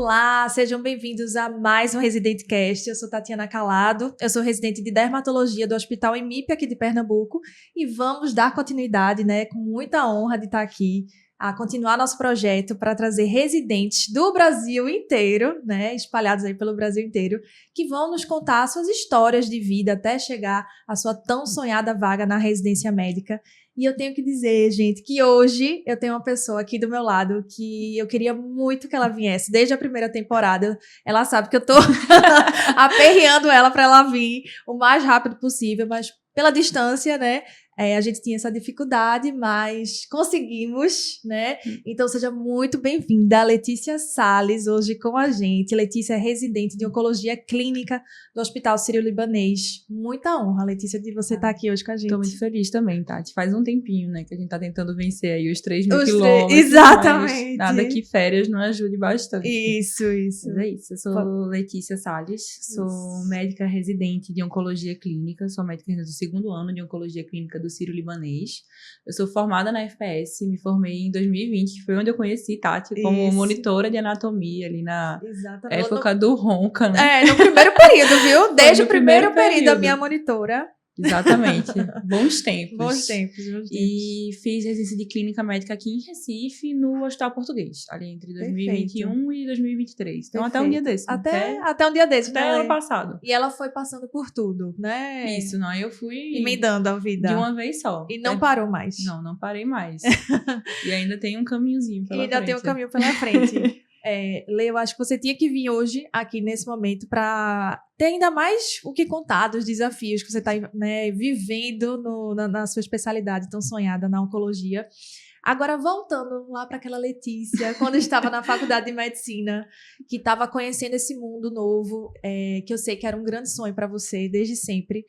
Olá, sejam bem-vindos a mais um Residente Cast. Eu sou Tatiana Calado, eu sou residente de dermatologia do Hospital EMIP aqui de Pernambuco e vamos dar continuidade, né, com muita honra de estar aqui, a continuar nosso projeto para trazer residentes do Brasil inteiro, né, espalhados aí pelo Brasil inteiro, que vão nos contar suas histórias de vida até chegar à sua tão sonhada vaga na residência médica. E eu tenho que dizer, gente, que hoje eu tenho uma pessoa aqui do meu lado que eu queria muito que ela viesse. Desde a primeira temporada, ela sabe que eu tô aperreando ela para ela vir o mais rápido possível, mas pela distância, né, a gente tinha essa dificuldade, mas conseguimos, né? Então seja muito bem-vinda, Letícia Salles, hoje com a gente. Letícia é residente de Oncologia Clínica do Hospital Sírio-Libanês. Muita honra, Letícia, de você estar aqui hoje com a gente. Tô muito feliz também, Tati. Faz um tempinho, né, que a gente tá tentando vencer aí os 3.000 quilômetros. Exatamente. Nada que férias não ajude bastante. Isso. Mas é isso, eu sou Letícia Salles, sou médica residente de Oncologia Clínica, sou médica residente do 2º ano de Oncologia Clínica do Sírio-Libanês. Eu sou formada na FPS, me formei em 2020, que foi onde eu conheci Tati como monitora de anatomia ali na época do Ronca, né? No primeiro período, viu? Desde o primeiro período a minha monitora. Exatamente. Bons tempos. Bons tempos. E fiz residência de clínica médica aqui em Recife, no Hospital Português, ali entre 2021 e 2023. Então, até um dia desse. Até um dia desse. Até ano passado. E ela foi passando por tudo, né? Isso, não. Eu fui emendando a vida. De uma vez só. E não parou mais. Não parei mais. E ainda tem um caminhozinho pela frente. Ainda tem um caminho pela frente. Lê, eu acho que você tinha que vir hoje aqui nesse momento para ter ainda mais o que contar dos desafios que você está, né, vivendo na sua especialidade tão sonhada na oncologia. Agora, voltando lá para aquela Letícia, quando estava na faculdade de medicina, que estava conhecendo esse mundo novo, que eu sei que era um grande sonho para você desde sempre.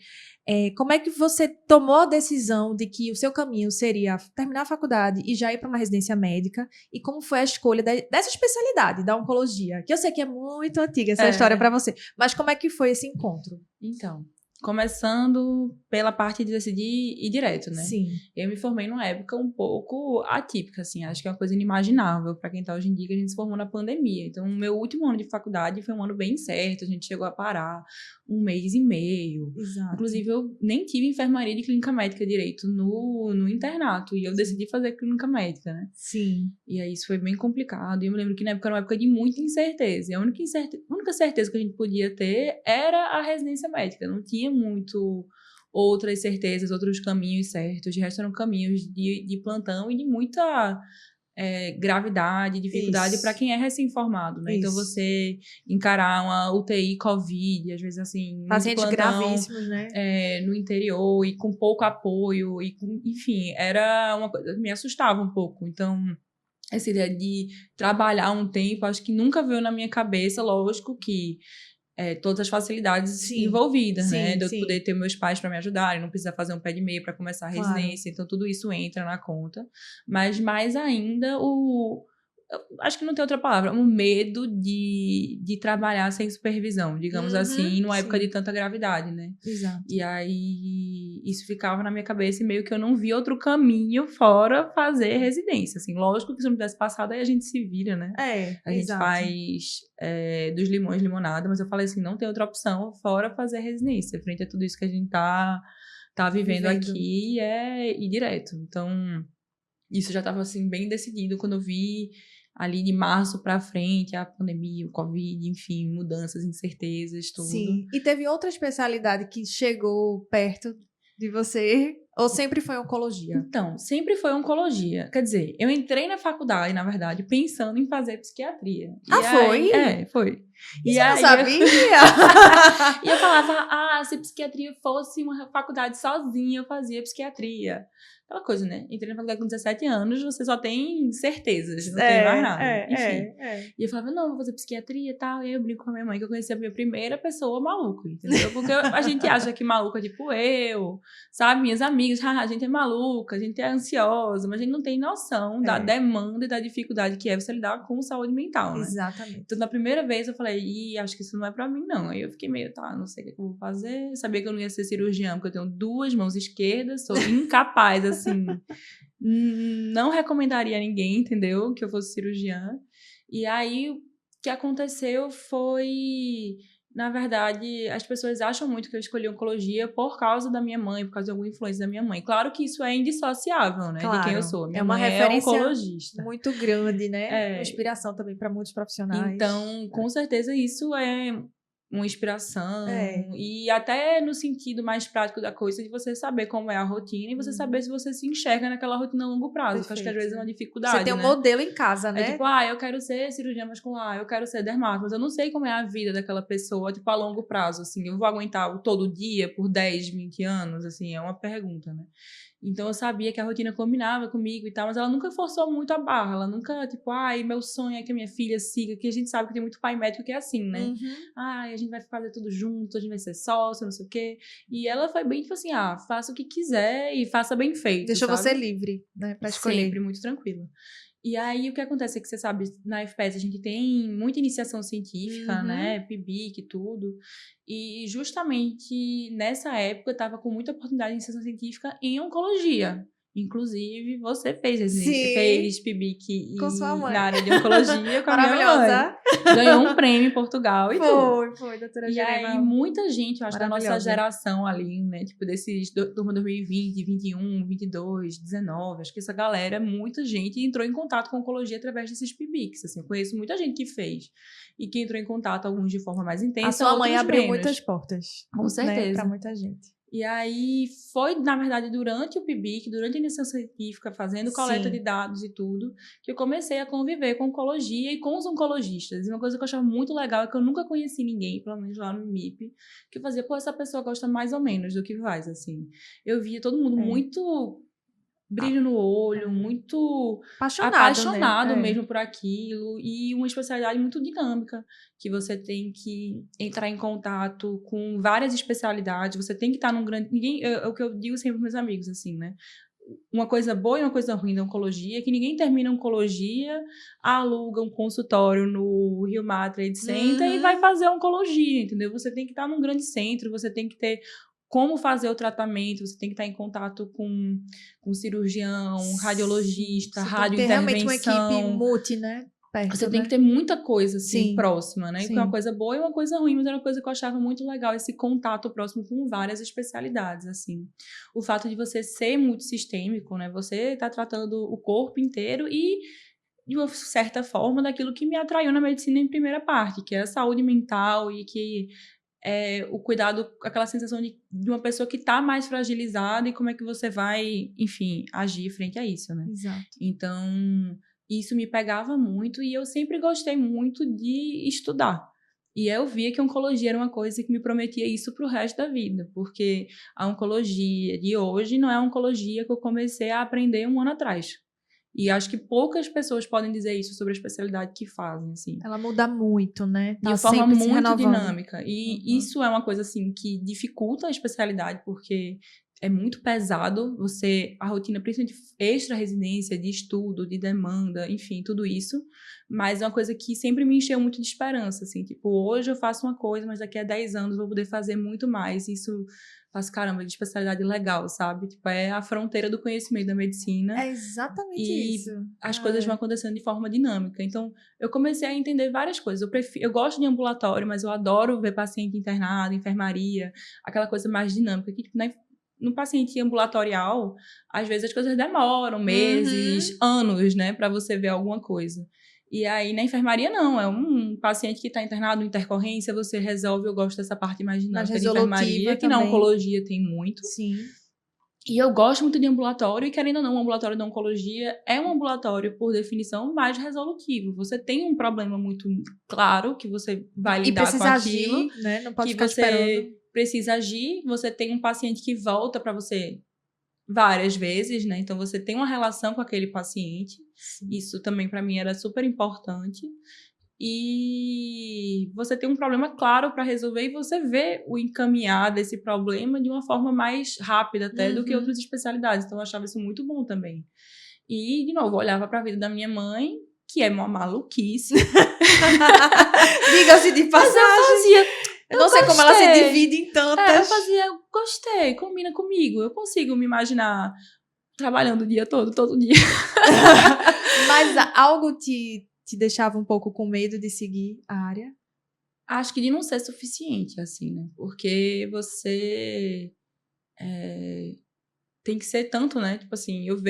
Como é que você tomou a decisão de que o seu caminho seria terminar a faculdade e já ir para uma residência médica? E como foi a escolha dessa especialidade, da oncologia? Que eu sei que é muito antiga essa história para você. Mas como é que foi esse encontro? Então, começando pela parte de decidir ir direto, né? Sim. Eu me formei numa época um pouco atípica, assim, acho que é uma coisa inimaginável para quem tá hoje em dia, que a gente se formou na pandemia. Então, o meu último ano de faculdade foi um ano bem incerto, a gente chegou a parar 1 mês e meio. Exato. Inclusive, eu nem tive enfermaria de clínica médica direito no internato, e eu decidi fazer clínica médica, né? Sim. E aí, isso foi bem complicado, e eu me lembro que na época era uma época de muita incerteza, e a única certeza que a gente podia ter era a residência médica, não tinha muito outras certezas, outros caminhos certos, de resto eram caminhos de plantão e de muita gravidade, dificuldade para quem é recém-formado, né? Então você encarar uma UTI Covid, às vezes assim, pacientes plantão, gravíssimos, né? No interior e com pouco apoio, enfim, era uma coisa que me assustava um pouco. Então, essa ideia de trabalhar um tempo, acho que nunca veio na minha cabeça, lógico que todas as facilidades envolvidas, né? De eu poder ter meus pais para me ajudarem, não precisar fazer um pé de meia para começar a residência, então tudo isso entra na conta. Mas mais ainda acho que não tem outra palavra, um medo de trabalhar sem supervisão, digamos assim, numa época de tanta gravidade, né? Exato. E aí, isso ficava na minha cabeça e meio que eu não via outro caminho fora fazer residência, assim. Lógico que se não tivesse passado, aí a gente se vira, né? A gente faz dos limões limonada, mas eu falei assim, não tem outra opção fora fazer residência, frente a tudo isso que a gente tá vivendo aqui e ir direto. Então, isso já estava assim, bem decidido quando eu vi ali de março para frente, a pandemia, o Covid, enfim, mudanças, incertezas, tudo. Sim. E teve outra especialidade que chegou perto de você? Ou sempre foi oncologia? Então, sempre foi oncologia. Quer dizer, eu entrei na faculdade, na verdade, pensando em fazer psiquiatria. Foi? Foi. E você não sabia? E eu falava, se psiquiatria fosse uma faculdade sozinha, eu fazia psiquiatria. Aquela coisa, né? Entrei na faculdade com 17 anos, você só tem certezas, não tem mais nada. Enfim. E eu falava, não, vou fazer psiquiatria e tal. E aí eu brinco com a minha mãe que eu conheci a minha primeira pessoa maluca, entendeu? Porque a gente acha que maluca é tipo eu, sabe? Minhas amigas, a gente é maluca, a gente é ansiosa, mas a gente não tem noção da demanda e da dificuldade que é você lidar com saúde mental, né? Exatamente. Então, na primeira vez eu falei, acho que isso não é pra mim, não. Aí eu fiquei meio, não sei o que eu vou fazer. Eu sabia que eu não ia ser cirurgiã, porque eu tenho 2 mãos esquerdas, sou incapaz, assim. Não recomendaria a ninguém, entendeu? Que eu fosse cirurgiã. E aí que aconteceu foi, na verdade, as pessoas acham muito que eu escolhi oncologia por causa da minha mãe, por causa de alguma influência da minha mãe. Claro que isso é indissociável, né, de quem eu sou. Minha é uma mãe referência oncologista. muito grande, né? Uma É, inspiração também para muitos profissionais. então, com certeza, isso é uma inspiração. É. E até no sentido mais prático da coisa, de você saber como é a rotina e você saber se você se enxerga naquela rotina a longo prazo. Que acho que às vezes é uma dificuldade, Você tem um né? modelo em casa, né? É tipo, eu quero ser cirurgiã vascular, eu quero ser dermato, mas eu não sei como é a vida daquela pessoa, tipo, a longo prazo, assim. Eu vou aguentar todo dia por 10, 20 anos, assim, é uma pergunta, né? Então eu sabia que a rotina combinava comigo e tal, mas ela nunca forçou muito a barra, ela nunca, tipo, meu sonho é que a minha filha siga, que a gente sabe que tem muito pai médico que é assim, né? Uhum. A gente vai fazer tudo junto, a gente vai ser sócio, não sei o quê. E ela foi bem, tipo assim, faça o que quiser e faça bem feito, Deixou sabe? você livre, né, pra escolher. Sempre, muito tranquila. E aí, o que acontece é que você sabe, na FPS a gente tem muita iniciação científica, né? PIBIC e tudo. E justamente nessa época eu tava com muita oportunidade de iniciação científica em oncologia. Inclusive, você fez residência, Sim. fez PIBIC Com sua mãe. na área de oncologia com a minha mãe. Maravilhosa. Ganhou um prêmio em Portugal e tudo. Foi, doutora E Jerema. aí, muita gente, eu acho, da nossa Maravilhosa. geração ali, né? Tipo, desses turma 2020, 21, 22, 19. Acho que essa galera, muita gente entrou em contato com oncologia através desses PIBICs. Assim, eu conheço muita gente que fez. E que entrou em contato, alguns de forma mais intensa. A sua mãe outros abriu menos. muitas portas. Com certeza. Né, pra muita gente. E aí, foi, na verdade, durante o PIBIC, durante a iniciação científica, fazendo coleta de dados e tudo, que eu comecei a conviver com oncologia e com os oncologistas. E uma coisa que eu achava muito legal é que eu nunca conheci ninguém, pelo menos lá no MIP, que fazia, essa pessoa gosta mais ou menos do que faz, assim. Eu via todo mundo muito brilho no olho, muito apaixonado né? mesmo por aquilo, e uma especialidade muito dinâmica, que você tem que entrar em contato com várias especialidades, você tem que estar num grande... É o que eu digo sempre para meus amigos, assim, né? Uma coisa boa e uma coisa ruim da oncologia é que ninguém termina a oncologia, aluga um consultório no Rio Mar Trade Center e vai fazer oncologia, entendeu? Você tem que estar num grande centro, você tem que ter como fazer o tratamento, você tem que estar em contato com cirurgião, radiologista, radiointervenção. Realmente uma equipe multi, né? Perto, você tem que ter muita coisa, assim, próxima, né? Sim. Uma coisa boa e uma coisa ruim, mas era uma coisa que eu achava muito legal, esse contato próximo com várias especialidades, assim. O fato de você ser multissistêmico, né? Você tá tratando o corpo inteiro e, de uma certa forma, daquilo que me atraiu na medicina em primeira parte, que é a saúde mental e que o cuidado, aquela sensação de uma pessoa que está mais fragilizada e como é que você vai, enfim, agir frente a isso, né? Exato. Então, isso me pegava muito e eu sempre gostei muito de estudar. E eu via que a oncologia era uma coisa que me prometia isso para o resto da vida, porque a oncologia de hoje não é a oncologia que eu comecei a aprender 1 ano atrás. E acho que poucas pessoas podem dizer isso sobre a especialidade que fazem, assim. Ela muda muito, né? De forma muito dinâmica. E isso é uma coisa, assim, que dificulta a especialidade, porque é muito pesado a rotina, principalmente extra-residência, de estudo, de demanda, enfim, tudo isso. Mas é uma coisa que sempre me encheu muito de esperança, assim. Tipo, hoje eu faço uma coisa, mas daqui a 10 anos eu vou poder fazer muito mais. Isso... Faço, caramba, de especialidade legal, sabe? Tipo, é a fronteira do conhecimento da medicina. É exatamente isso. E as coisas vão acontecendo de forma dinâmica. Então, eu comecei a entender várias coisas. Eu gosto de ambulatório, mas eu adoro ver paciente internado, enfermaria, aquela coisa mais dinâmica. Que, tipo, no paciente ambulatorial, às vezes as coisas demoram meses, anos, né? Pra você ver alguma coisa. E aí, na enfermaria, não. É um paciente que está internado em intercorrência, você resolve. Eu gosto dessa parte mais dinâmica de enfermaria, que na oncologia tem muito. Sim. E eu gosto muito de ambulatório, e querendo ou não, o ambulatório da oncologia é um ambulatório, por definição, mais resolutivo. Você tem um problema muito claro, que você vai lidar com aquilo. Agir, né? Não pode que ficar você esperando. precisa agir, você tem um paciente que volta para você várias vezes, né? Então, você tem uma relação com aquele paciente. Sim. Isso também, para mim, era super importante. E você tem um problema claro para resolver e você vê o encaminhar desse problema de uma forma mais rápida até do que outras especialidades. Então, eu achava isso muito bom também. E, de novo, eu olhava para a vida da minha mãe, que é uma maluquice. Diga-se de passagem. Eu não sei como ela se divide em tantas. Eu gostei, combina comigo. Eu consigo me imaginar trabalhando o dia todo dia. Mas algo te te deixava um pouco com medo de seguir a área? Acho que de não ser suficiente, assim, né? Porque você tem que ser tanto, né? Tipo assim, eu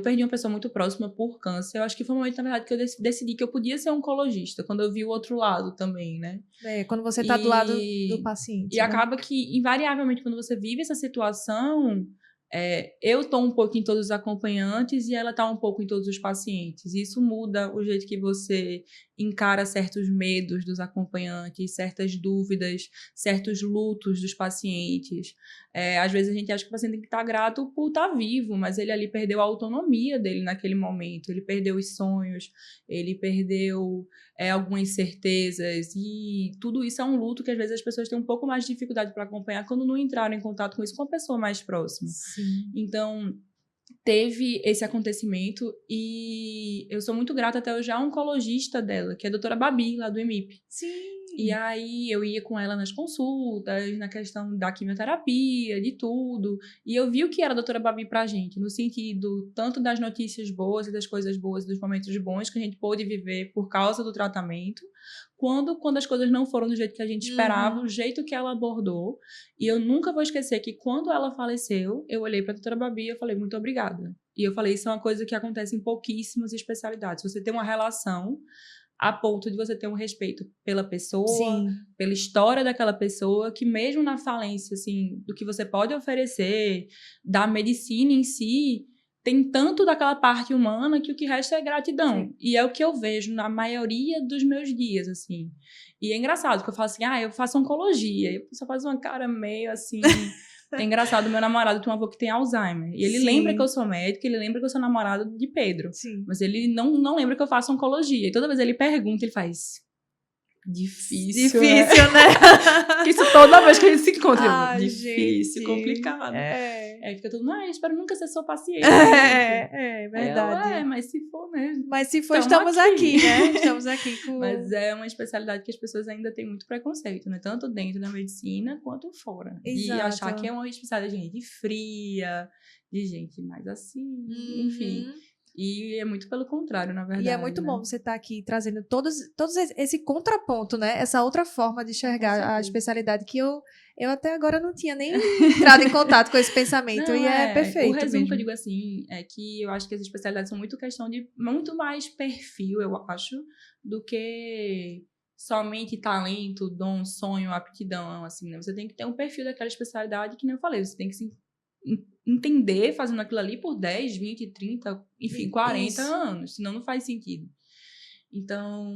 perdi uma pessoa muito próxima por câncer. Eu acho que foi um momento, na verdade, que eu decidi que eu podia ser oncologista, quando eu vi o outro lado também, né? Quando você tá do lado do E paciente, né? acaba que, invariavelmente, quando você vive essa situação, eu tô um pouco em todos os acompanhantes e ela tá um pouco em todos os pacientes. Isso muda o jeito que você encara certos medos dos acompanhantes, certas dúvidas, certos lutos dos pacientes. Às vezes a gente acha que o paciente tem que estar grato por estar vivo, mas ele ali perdeu a autonomia dele naquele momento, ele perdeu os sonhos, ele perdeu algumas certezas, e tudo isso é um luto que às vezes as pessoas têm um pouco mais de dificuldade para acompanhar quando não entraram em contato com isso com a pessoa mais próxima. Sim. Então, teve esse acontecimento e eu sou muito grata até hoje à oncologista dela, que é a doutora Babi, lá do EMIP. Sim. E aí eu ia com ela nas consultas, na questão da quimioterapia, de tudo. E eu vi o que era a doutora Babi pra gente, no sentido tanto das notícias boas e das coisas boas, dos momentos bons que a gente pôde viver por causa do tratamento, quando as coisas não foram do jeito que a gente esperava, o jeito que ela abordou. E eu nunca vou esquecer que quando ela faleceu, eu olhei pra doutora Babi e eu falei, muito obrigada. E eu falei, isso é uma coisa que acontece em pouquíssimas especialidades. Você tem uma relação a ponto de você ter um respeito pela pessoa, Sim. pela história daquela pessoa, que mesmo na falência, assim, do que você pode oferecer, da medicina em si, tem tanto daquela parte humana que o que resta é gratidão. Sim. E é o que eu vejo na maioria dos meus dias, assim. E é engraçado, que eu falo assim, eu faço oncologia. E a pessoa faz uma cara meio assim... É engraçado, meu namorado tem um avô que tem Alzheimer. E ele lembra que eu sou médica, ele lembra que eu sou namorado de Pedro. Sim. Mas ele não lembra que eu faço oncologia. E toda vez ele pergunta, ele faz... Difícil, né? Isso toda vez que a gente se encontra. gente. Difícil, complicado. Aí fica todo mundo, espero nunca ser sua paciente. Verdade. Mas se for mesmo. Mas se for, estamos aqui, né? Estamos aqui com... Mas é uma especialidade que as pessoas ainda têm muito preconceito, né? Tanto dentro da medicina quanto fora. Exato. E achar que é uma especialidade de gente fria, de gente mais assim, enfim. E é muito pelo contrário, na verdade. E é muito bom você estar aqui trazendo todos esse contraponto, né? Essa outra forma de enxergar a especialidade que eu até agora não tinha nem entrado em contato com esse pensamento. E é perfeito. O resumo mesmo. que eu digo assim é que eu acho que as especialidades são muito questão de muito mais perfil, eu acho, do que somente talento, dom, sonho, aptidão, assim, né? Você tem que ter um perfil daquela especialidade que nem eu falei, você tem que se entender fazendo aquilo ali por 10, 20, 30, enfim, 40 anos, senão não faz sentido. Então,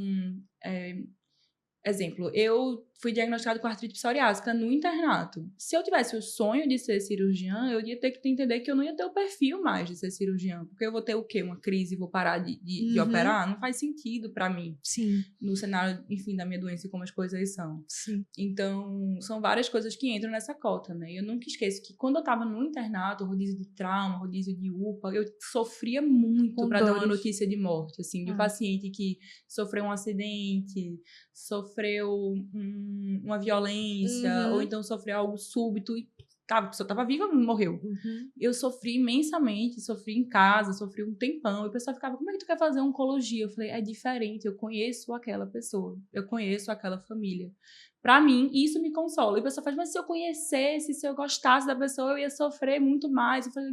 exemplo, eu fui diagnosticada com artrite psoriásica no internato. Se eu tivesse o sonho de ser cirurgiã, eu ia ter que entender que eu não ia ter o perfil mais de ser cirurgiã. Porque eu vou ter o quê? Uma crise e vou parar de operar? Não faz sentido pra mim. Sim. No cenário, enfim, da minha doença e como as coisas são. Sim. Então, são várias coisas que entram nessa cota, né? Eu nunca esqueço que quando eu tava no internato, rodízio de trauma, rodízio de UPA, eu sofria muito pra dar uma notícia de morte, assim, de um paciente que sofreu um acidente, sofreu uma violência, ou então sofreu algo súbito e a pessoa estava viva, morreu. Eu sofri imensamente, sofri em casa, sofri um tempão, e o pessoal ficava, como é que tu quer fazer oncologia? Eu falei, é diferente, eu conheço aquela pessoa, eu conheço aquela família. Pra mim, isso me consola. E a pessoa faz, mas se eu conhecesse, se eu gostasse da pessoa, eu ia sofrer muito mais. Eu falei,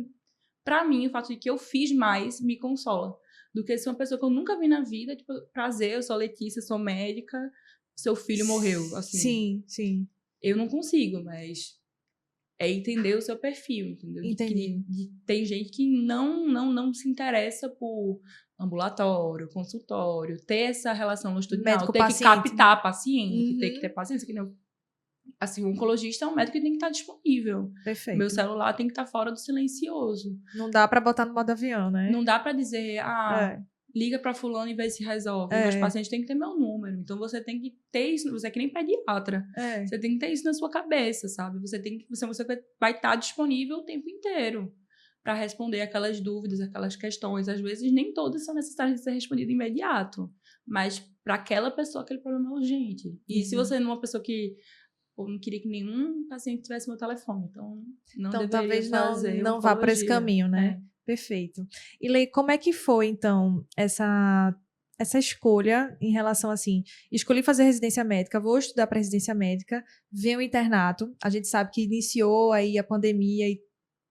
pra mim, o fato de que eu fiz mais me consola. Do que ser uma pessoa que eu nunca vi na vida, tipo, prazer, eu sou Letícia, sou médica, seu filho morreu, assim. Sim. Eu não consigo, mas é entender o seu perfil, entendeu? Entendi. Tem gente que não se interessa por ambulatório, consultório, ter essa relação longitudinal, ter que captar paciente, ter que ter paciência, que não. Assim, o oncologista é um médico que tem que estar disponível. Perfeito. Meu celular tem que estar fora do silencioso. Não dá pra botar no modo avião, né? Não dá pra dizer, liga pra fulano e vê se resolve. Meus pacientes têm que ter meu número. Então, você tem que ter isso. Você é que nem pediatra. Você tem que ter isso na sua cabeça, sabe? Você vai estar disponível o tempo inteiro para responder aquelas dúvidas, aquelas questões. Às vezes, nem todas são necessárias de ser respondidas imediato. Mas, para aquela pessoa, aquele problema é urgente. E se você não é uma pessoa que... Eu não queria que nenhum paciente tivesse meu telefone. Então deveria talvez fazer não vá para esse caminho, né? Perfeito. E Lei, como é que foi, então, essa escolha em relação, assim, escolhi fazer residência médica, vou estudar para residência médica, ver o internato, a gente sabe que iniciou aí a pandemia e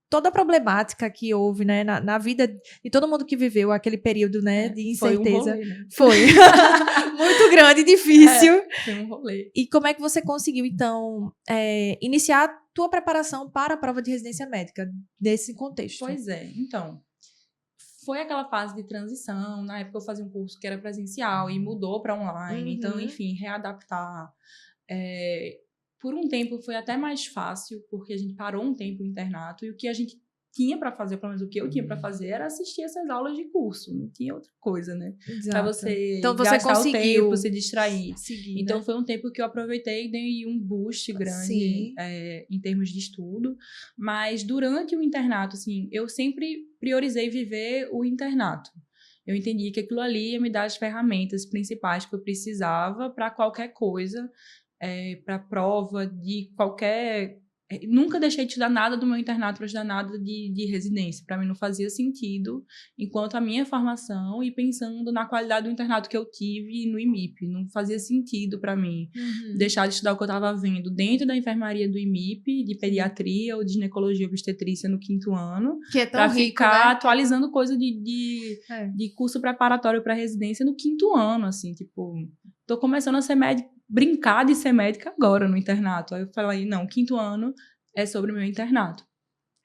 toda a problemática que houve, né, na vida de todo mundo que viveu aquele período, né, de incerteza. Foi um rolê, né? Foi. Muito grande e difícil. Foi um rolê. E como é que você conseguiu, então, iniciar a tua preparação para a prova de residência médica, nesse contexto? Pois é, então, foi aquela fase de transição, na época eu fazia um curso que era presencial e mudou para online, então, enfim, readaptar. Por um tempo foi até mais fácil, porque a gente parou um tempo o internato e o que a gente tinha para fazer, pelo menos o que eu tinha para fazer, era assistir essas aulas de curso, não tinha outra coisa, né? Exato. Para você então, você gastar conseguiu o tempo, se distrair. Seguir, Então, né? foi um tempo que eu aproveitei e dei um boost grande em termos de estudo. Mas, durante o internato, assim, eu sempre priorizei viver o internato. Eu entendi que aquilo ali ia me dar as ferramentas principais que eu precisava para qualquer coisa, para prova de qualquer... Nunca deixei de estudar nada do meu internato para estudar nada de residência. Para mim não fazia sentido, enquanto a minha formação e pensando na qualidade do internato que eu tive no IMIP. Não fazia sentido para mim deixar de estudar o que eu estava vendo dentro da enfermaria do IMIP, de pediatria ou de ginecologia e obstetrícia no 5º ano, que é tão para rico, ficar né? atualizando coisa de curso preparatório para residência no 5º ano, assim, tipo... Tô começando a ser médica, brincar de ser médica agora no internato. Aí eu falei, não, 5º ano é sobre o meu internato.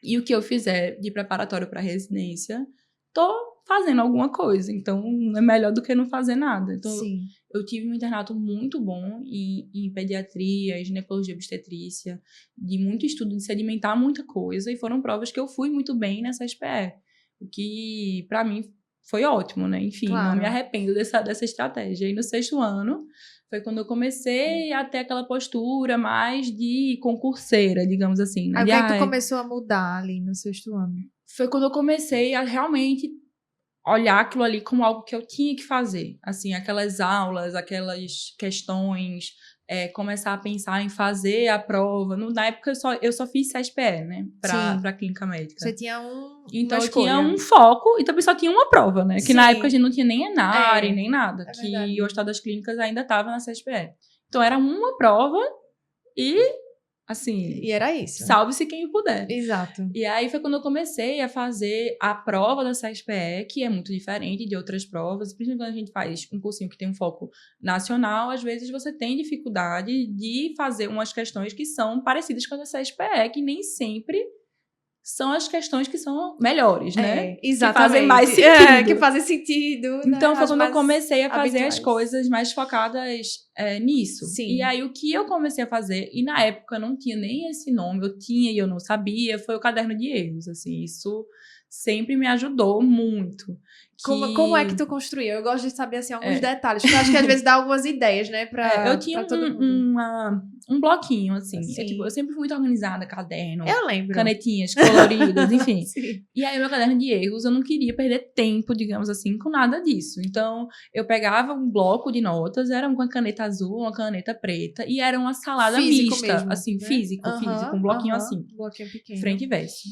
E o que eu fizer de preparatório para residência, tô fazendo alguma coisa. Então, é melhor do que não fazer nada. Então, Sim. eu tive um internato muito bom em pediatria, em ginecologia e obstetrícia, de muito estudo, de sedimentar muita coisa. E foram provas que eu fui muito bem nessa SPE. O que, para mim, foi ótimo, né? Enfim, Claro. não me arrependo dessa estratégia. E no 6º ano foi quando eu comecei a ter aquela postura mais de concurseira, digamos assim. Né? Aí o que é que tu começou a mudar ali no 6º ano? Foi quando eu comecei a realmente olhar aquilo ali como algo que eu tinha que fazer. Assim, aquelas aulas, aquelas questões, começar a pensar em fazer a prova. Na época eu só fiz SPE, né? Pra clínica médica. Você tinha Então uma eu tinha escolha. um foco e também só tinha uma prova, né? Que na época a gente não tinha nem ENARE, nem nada. Que verdade. o Hospital das Clínicas ainda estava na SPE. Então era uma prova e, assim... E era isso. Salve-se quem puder. Exato. E aí foi quando eu comecei a fazer a prova da CSPE, que é muito diferente de outras provas. Principalmente quando a gente faz um cursinho que tem um foco nacional, às vezes você tem dificuldade de fazer umas questões que são parecidas com a da CSPE, que nem sempre são as questões que são melhores, né? Exatamente. Que fazem mais sentido. Que fazem sentido. Então, né? foi quando eu comecei a fazer habituais. as coisas mais focadas nisso. Sim. E aí, o que eu comecei a fazer, e na época não tinha nem esse nome, eu tinha e eu não sabia, foi o caderno de erros, assim, isso sempre me ajudou muito. Como é que tu construiu? Eu gosto de saber, assim, alguns detalhes, porque eu acho que às vezes dá algumas ideias, né, eu tinha todo mundo. um bloquinho, assim. Sim. Eu sempre fui muito organizada, caderno, Eu lembro. canetinhas coloridas, enfim. Sim. E aí, meu caderno de erros, eu não queria perder tempo, digamos assim, com nada disso. Então, eu pegava um bloco de notas, era uma caneta azul, uma caneta preta, e era uma salada Físico mista, mesmo, assim, né? físico, um bloquinho assim. Um bloquinho pequeno. Frente e verso.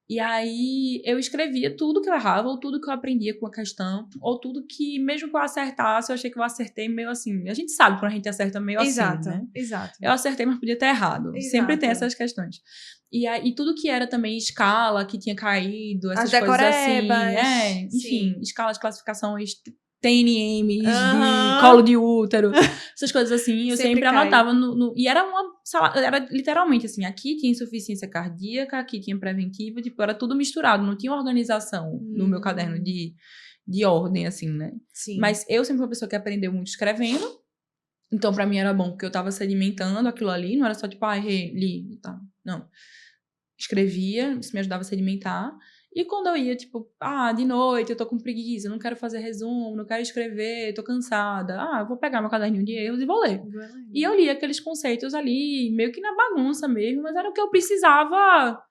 E aí, eu escrevia tudo que eu errava, ou tudo que eu aprendia com a questão, ou tudo que, mesmo que eu acertasse, eu achei que eu acertei meio assim. A gente sabe quando a gente acerta meio assim, né? Exato. Eu acertei, mas podia ter errado. Sempre tem essas questões. E tudo que era também escala, que tinha caído, essas coisas assim. Enfim, escalas, classificações, TNMs, de colo de útero, essas coisas assim, eu sempre anotava e era era literalmente assim, aqui tinha insuficiência cardíaca, aqui tinha preventiva, tipo, era tudo misturado, não tinha organização no meu caderno de ordem, assim, né? Sim. Mas eu sempre fui uma pessoa que aprendeu muito escrevendo, então pra mim era bom, porque eu tava sedimentando aquilo ali, não era só tipo, errei, li e tal, não. Escrevia, isso me ajudava a sedimentar. E quando eu ia, tipo, de noite, eu tô com preguiça, não quero fazer resumo, não quero escrever, tô cansada. Eu vou pegar meu caderninho de erros e vou ler. E eu li aqueles conceitos ali, meio que na bagunça mesmo, mas era o que eu precisava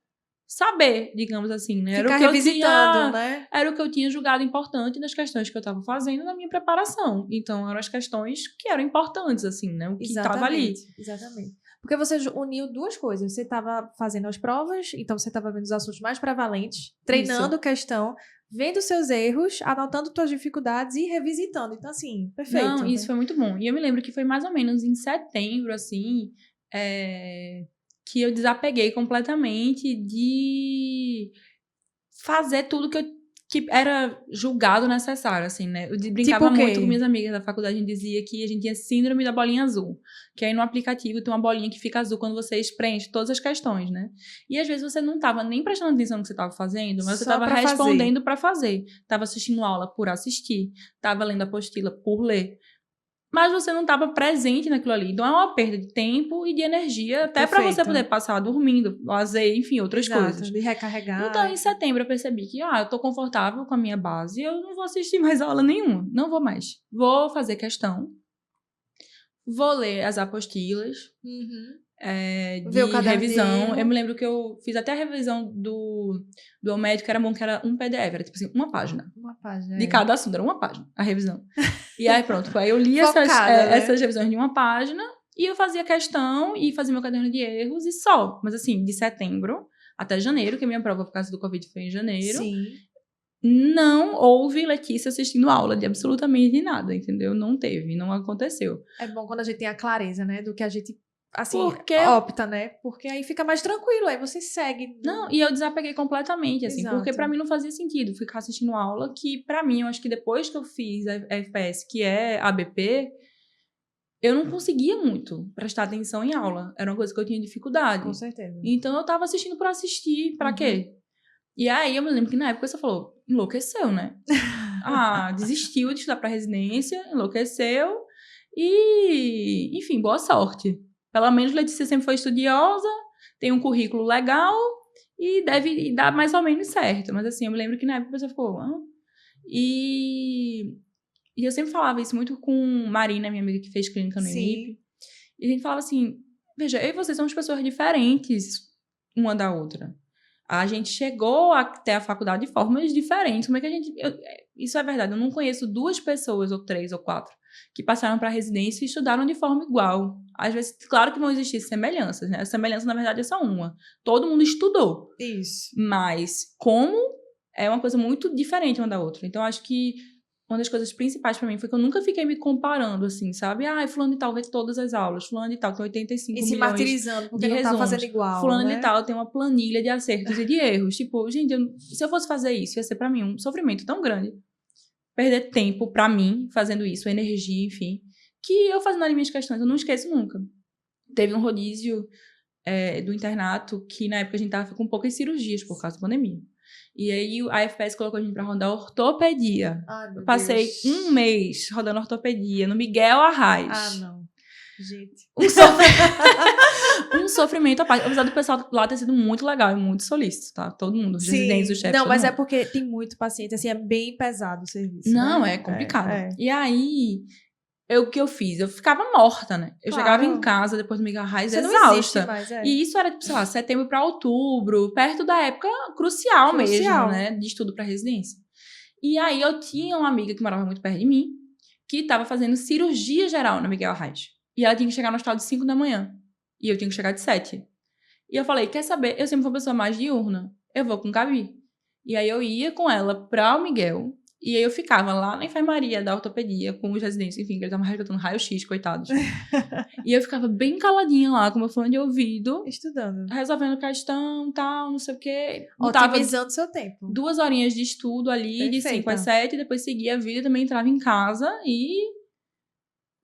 saber, digamos assim, né? Ficar revisitando, né? Era o que eu tinha julgado importante das questões que eu tava fazendo na minha preparação. Então, eram as questões que eram importantes, assim, né? O que tava ali. Exatamente. Porque você uniu duas coisas. Você estava fazendo as provas, então você estava vendo os assuntos mais prevalentes, treinando questão, vendo seus erros, anotando suas dificuldades e revisitando. Então, assim, perfeito. Não, isso né? foi muito bom. E eu me lembro que foi mais ou menos em setembro, assim, que eu desapeguei completamente de fazer tudo que era julgado necessário, assim, né? Eu brincava Tipo o quê? muito com minhas amigas da faculdade, a gente dizia que a gente tinha síndrome da bolinha azul, que aí no aplicativo tem uma bolinha que fica azul quando você preenche todas as questões, né? E às vezes você não tava nem prestando atenção no que você tava fazendo, mas você Só tava pra respondendo pra fazer. Tava assistindo aula por assistir, tava lendo a apostila por ler. Mas você não estava presente naquilo ali. Então é uma perda de tempo e de energia, até para você Perfeito. poder passar dormindo, lazer, enfim, outras Exato, coisas. de recarregar. Então, em setembro, eu percebi que, eu tô confortável com a minha base, eu não vou assistir mais aula nenhuma. Não vou mais. Vou fazer questão. Vou ler as apostilas. Ver o De caderno de revisão. erro. Eu me lembro que eu fiz até a revisão do médico, era bom que era um PDF, era tipo assim, uma página. Uma página. De cada assunto, era uma página, a revisão. E aí, pronto, aí eu li essas revisões de uma página e eu fazia questão e fazia meu caderno de erros e só. Mas assim, de setembro até janeiro, que a minha prova por causa do Covid foi em janeiro. Sim. Não houve Letícia assistindo aula de absolutamente nada, entendeu? Não teve, não aconteceu. É bom quando a gente tem a clareza, né, do que a gente, assim, Porque opta, né? Porque aí fica mais tranquilo, aí você segue. Não, e eu desapeguei completamente, assim, Exato. porque pra mim não fazia sentido ficar assistindo aula, que pra mim, eu acho que depois que eu fiz a FPS, que é ABP, eu não conseguia muito prestar atenção em aula. Era uma coisa que eu tinha dificuldade. Com certeza. Então eu tava assistindo por assistir, pra quê? E aí eu me lembro que na época você falou, enlouqueceu, né? Desistiu de estudar pra residência, enlouqueceu e, enfim, boa sorte. Pelo menos Letícia sempre foi estudiosa, tem um currículo legal e deve dar mais ou menos certo. Mas assim, eu me lembro que na época você ficou... E eu sempre falava isso muito com Marina, minha amiga que fez clínica no IMIP. E a gente falava assim, veja, eu e você somos pessoas diferentes uma da outra. A gente chegou até a faculdade de formas diferentes. Como é que a gente... isso é verdade, eu não conheço 2 pessoas, ou 3, ou 4, que passaram para a residência e estudaram de forma igual. Às vezes, claro que vão existir semelhanças, né? A semelhança, na verdade, é só uma. Todo mundo estudou. Isso. Mas como é uma coisa muito diferente uma da outra. Então, acho que uma das coisas principais pra mim foi que eu nunca fiquei me comparando, assim, sabe? Fulano de tal vê todas as aulas, fulano de tal tem 85 milhões se martirizando porque de não resumos. Tá fazendo igual, Fulano né? de tal tem uma planilha de acertos e de erros. Tipo, gente, se eu fosse fazer isso, ia ser pra mim um sofrimento tão grande. Perder tempo pra mim fazendo isso, energia, enfim. Que eu fazendo as minhas questões, eu não esqueço nunca. Teve um rodízio do internato que na época a gente tava com poucas cirurgias por causa da pandemia. E aí a FPS colocou a gente pra rodar ortopedia. Eu passei um mês rodando ortopedia no Miguel Arraes. Não. Gente. Um sofrimento à parte. Apesar do pessoal lá ter sido muito legal e muito solícito, tá? Todo mundo, os residentes, os chefes. Não, mas é porque tem muito paciente, assim, é bem pesado o serviço. Não, né? é complicado. E aí, o que eu fiz? Eu ficava morta, né? Eu chegava em casa depois do Miguel Arraes exausta. Mais, E isso era, sei lá, setembro pra outubro, perto da época crucial mesmo, né? De estudo pra residência. E aí eu tinha uma amiga que morava muito perto de mim, que tava fazendo cirurgia geral na Miguel Arraes. E ela tinha que chegar no hospital de 5 da manhã. E eu tinha que chegar de 7. E eu falei, quer saber? Eu sempre fui uma pessoa mais diurna. Eu vou com Gabi. E aí eu ia com ela pra o Miguel. E aí eu ficava lá na enfermaria da ortopedia com os residentes, enfim, que eles estavam resgatando raio-x, coitados. E eu ficava bem caladinha lá, com meu fone de ouvido. Estudando. Resolvendo questão, tal, não sei o quê. Otimizando seu tempo. 2 horinhas de estudo ali, de 5 às 7. Depois seguia a vida, também entrava em casa e...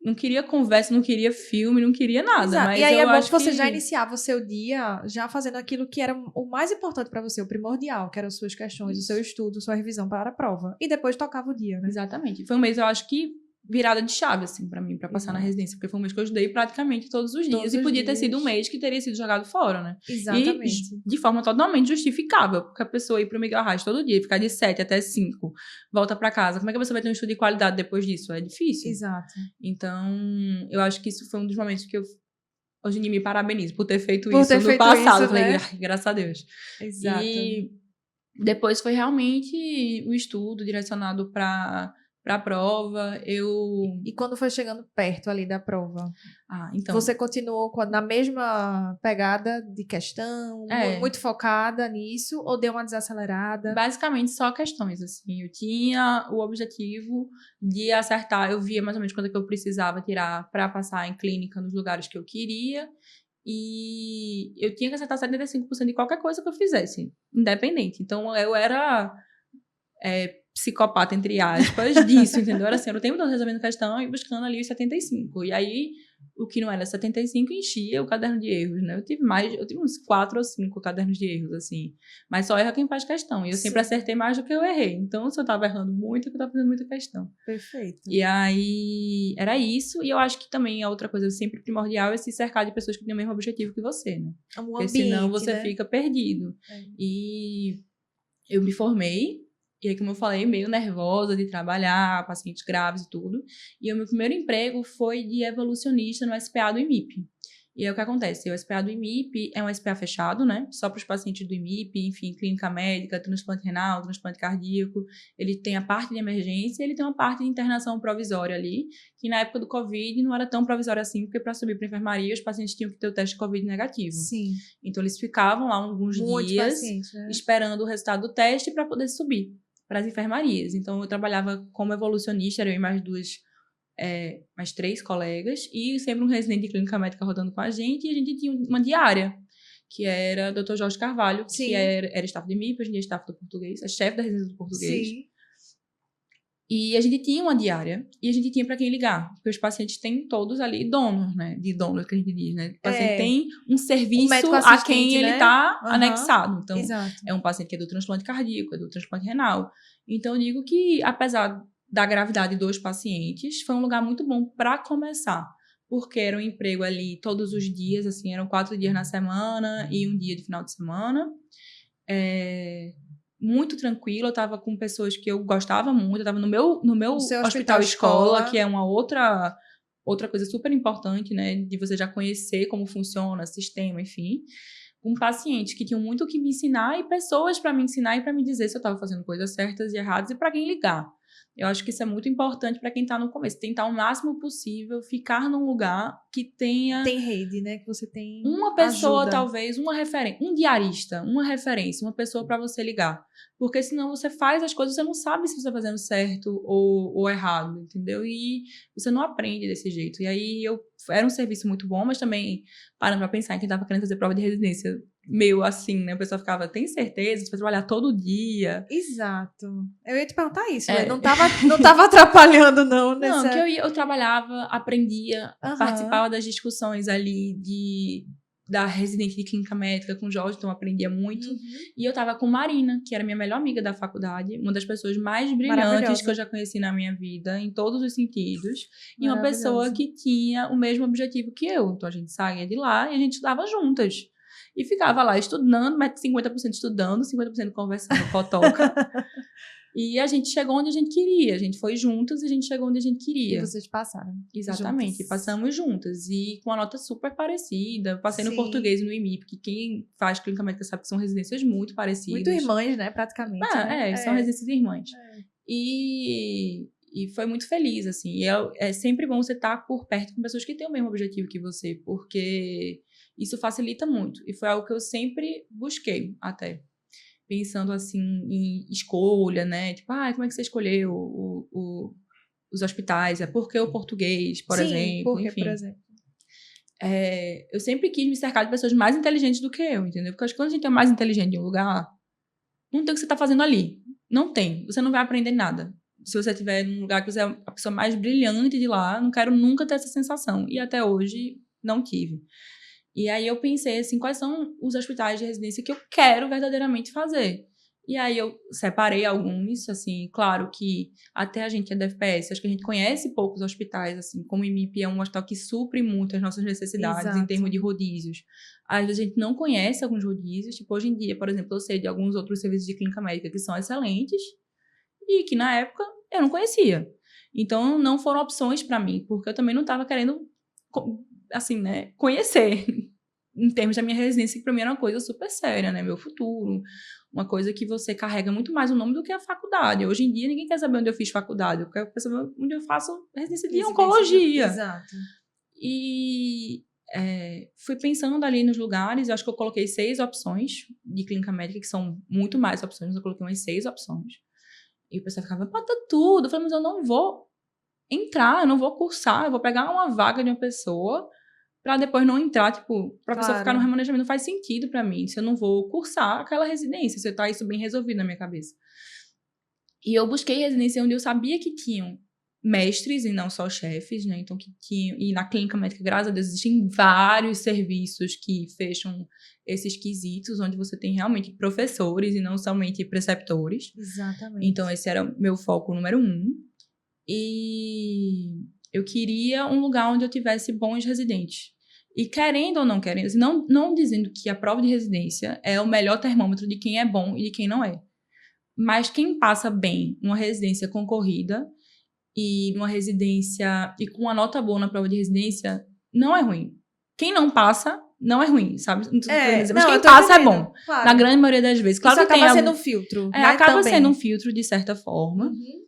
não queria conversa, não queria filme, não queria nada. Exato. Mas e aí eu é bom acho que você já iniciava o seu dia já fazendo aquilo que era o mais importante pra você, o primordial, que eram as suas questões, o seu estudo, sua revisão para a prova. E depois tocava o dia, né? Exatamente. Foi um mês, eu acho que virada de chave, assim, pra mim, pra passar na residência. Porque foi um mês que eu estudei praticamente todos os dias. E podia ter sido um mês que teria sido jogado fora, né? Exatamente. E de forma totalmente justificável. Porque a pessoa ir pro Miguel Arraes todo dia, ficar de 7 até 5, volta pra casa. Como é que você vai ter um estudo de qualidade depois disso? É difícil. Exato. Então, eu acho que isso foi um dos momentos que eu hoje em dia me parabenizo por ter feito isso no passado. Isso, né? Eu falei, graças a Deus. Exato. E depois foi realmente o estudo direcionado para para a prova. E quando foi chegando perto ali da prova, Então... você continuou na mesma pegada de questão, muito focada nisso, ou deu uma desacelerada? Basicamente, só questões, assim. Eu tinha o objetivo de acertar, eu via mais ou menos quando é que eu precisava tirar para passar em clínica nos lugares que eu queria, e eu tinha que acertar 75% de qualquer coisa que eu fizesse, independente. Então, eu era... psicopata, entre aspas, disso, entendeu? Era assim, eu o tempo todo resolvendo questão e buscando ali os 75. E aí, o que não era 75 enchia o caderno de erros, né? Eu tive uns 4 ou 5 cadernos de erros, assim. Mas só erra quem faz questão. E eu sempre acertei mais do que eu errei. Então, se eu tava errando muito, eu tava fazendo muita questão. Perfeito. E aí, era isso. E eu acho que também a outra coisa sempre primordial é se cercar de pessoas que têm o mesmo objetivo que você, né? Porque senão você fica perdido. E eu me formei. E aí, como eu falei, meio nervosa de trabalhar, pacientes graves e tudo. E o meu primeiro emprego foi de evolucionista no SPA do IMIP. E aí, o que acontece? O SPA do IMIP é um SPA fechado, né? Só para os pacientes do IMIP, enfim, clínica médica, transplante renal, transplante cardíaco. Ele tem a parte de emergência e ele tem uma parte de internação provisória ali, que na época do Covid não era tão provisória assim, porque para subir para a enfermaria, os pacientes tinham que ter o teste de Covid negativo. Sim. Então, eles ficavam lá alguns dias esperando o resultado do teste para poder subir para as enfermarias. Então, eu trabalhava como evolucionista, eu e mais 3 colegas, e sempre um residente de clínica médica rodando com a gente, e a gente tinha uma diária, que era o Dr. Jorge Carvalho, que era staff do MIP, hoje em dia é staff do português, é chefe da residência do português. Sim. E a gente tinha uma diária, e a gente tinha para quem ligar, porque os pacientes têm todos ali donos, né? De donos, que a gente diz, né? O paciente tem um serviço a quem ele está anexado. Então, é um paciente que é do transplante cardíaco, é do transplante renal. Então, eu digo que, apesar da gravidade dos pacientes, foi um lugar muito bom para começar, porque era um emprego ali todos os dias, assim, eram 4 dias na semana e um dia de final de semana. Muito tranquilo, eu tava com pessoas que eu gostava muito, eu tava no meu hospital escola, que é uma outra coisa super importante, né, de você já conhecer como funciona, sistema, enfim, com pacientes que tinham muito o que me ensinar e pessoas para me ensinar e para me dizer se eu tava fazendo coisas certas e erradas e para quem ligar. Eu acho que isso é muito importante para quem está no começo. Tentar o máximo possível ficar num lugar que tenha... Tem rede, né? Que você tem uma pessoa, talvez, uma referência. Um diarista, uma referência, uma pessoa para você ligar. Porque senão você faz as coisas, você não sabe se você está fazendo certo ou errado, entendeu? E você não aprende desse jeito. E aí, era um serviço muito bom, mas também, parando para pensar em quem estava querendo fazer prova de residência, meio assim, né? A pessoa ficava, tem certeza? Você vai trabalhar todo dia. Exato. Eu ia te perguntar isso, mas não tava atrapalhando, não. Não, que eu trabalhava, aprendia, participava das discussões ali da residente de clínica médica com o Jorge, então eu aprendia muito. E eu tava com Marina, que era minha melhor amiga da faculdade, uma das pessoas mais brilhantes que eu já conheci na minha vida, em todos os sentidos. E uma pessoa que tinha o mesmo objetivo que eu. Então a gente saía de lá e a gente estudava juntas. E ficava lá estudando, mas 50% estudando, 50% conversando, fotoca. E a gente chegou onde a gente queria. A gente foi juntas e a gente chegou onde a gente queria. E vocês passaram. Exatamente. Juntas. Passamos juntas. E com uma nota super parecida. Eu passei no português e no IMIP, porque quem faz clínica médica sabe que são residências muito parecidas. Muito irmãs, né? Praticamente. São residências irmãs. E foi muito feliz, assim. E é sempre bom você estar por perto com pessoas que têm o mesmo objetivo que você, porque isso facilita muito. E foi algo que eu sempre busquei, até. Pensando, assim, em escolha, né? Tipo, como é que você escolheu os hospitais? É porque o português, por exemplo. Enfim. Por exemplo. Eu sempre quis me cercar de pessoas mais inteligentes do que eu, entendeu? Porque eu acho que quando a gente é mais inteligente em um lugar, não tem o que você tá fazendo ali. Não tem. Você não vai aprender nada. Se você estiver num lugar que você é a pessoa mais brilhante de lá, não quero nunca ter essa sensação. E até hoje, não tive. E aí eu pensei, assim, quais são os hospitais de residência que eu quero verdadeiramente fazer? E aí eu separei alguns, assim, claro que até a gente é da FPS, acho que a gente conhece poucos hospitais, assim, como o IMIP é um hospital que supre muito as nossas necessidades em termos de rodízios. Às vezes a gente não conhece alguns rodízios, tipo, hoje em dia, por exemplo, eu sei de alguns outros serviços de clínica médica que são excelentes e que na época eu não conhecia. Então não foram opções para mim, porque eu também não estava querendo, assim, né, conhecer. em termos da minha residência, que para mim era uma coisa super séria, né? Meu futuro, uma coisa que você carrega muito mais o nome do que a faculdade. Hoje em dia, ninguém quer saber onde eu fiz faculdade, eu quero saber onde eu faço residência de oncologia. Exato. E fui pensando ali nos lugares, eu acho que eu coloquei 6 opções de clínica médica, que são muito mais opções, mas eu coloquei umas 6 opções. E o pessoal ficava, bota tudo. Eu falei, mas eu não vou entrar, eu não vou cursar, eu vou pegar uma vaga de uma pessoa pra depois não entrar, tipo, pra pessoa ficar no remanejamento. Não faz sentido pra mim, se eu não vou cursar aquela residência, se tá isso bem resolvido na minha cabeça. E eu busquei residência onde eu sabia que tinham mestres e não só chefes, né? Então, que tinham... E na clínica médica, graças a Deus, existem vários serviços que fecham esses quesitos, onde você tem realmente professores e não somente preceptores. Exatamente. Então, esse era o meu foco número 1. E eu queria um lugar onde eu tivesse bons residentes. E querendo ou não querendo, não dizendo que a prova de residência é o melhor termômetro de quem é bom e de quem não é. Mas quem passa bem numa residência concorrida e numa residência e com uma nota boa na prova de residência, não é ruim. Quem não passa, não é ruim, sabe? Mas quem passa é bom. Claro. Na grande maioria das vezes. Claro, isso que acaba sendo um filtro. Né, acaba também. sendo um filtro, de certa forma. Uhum.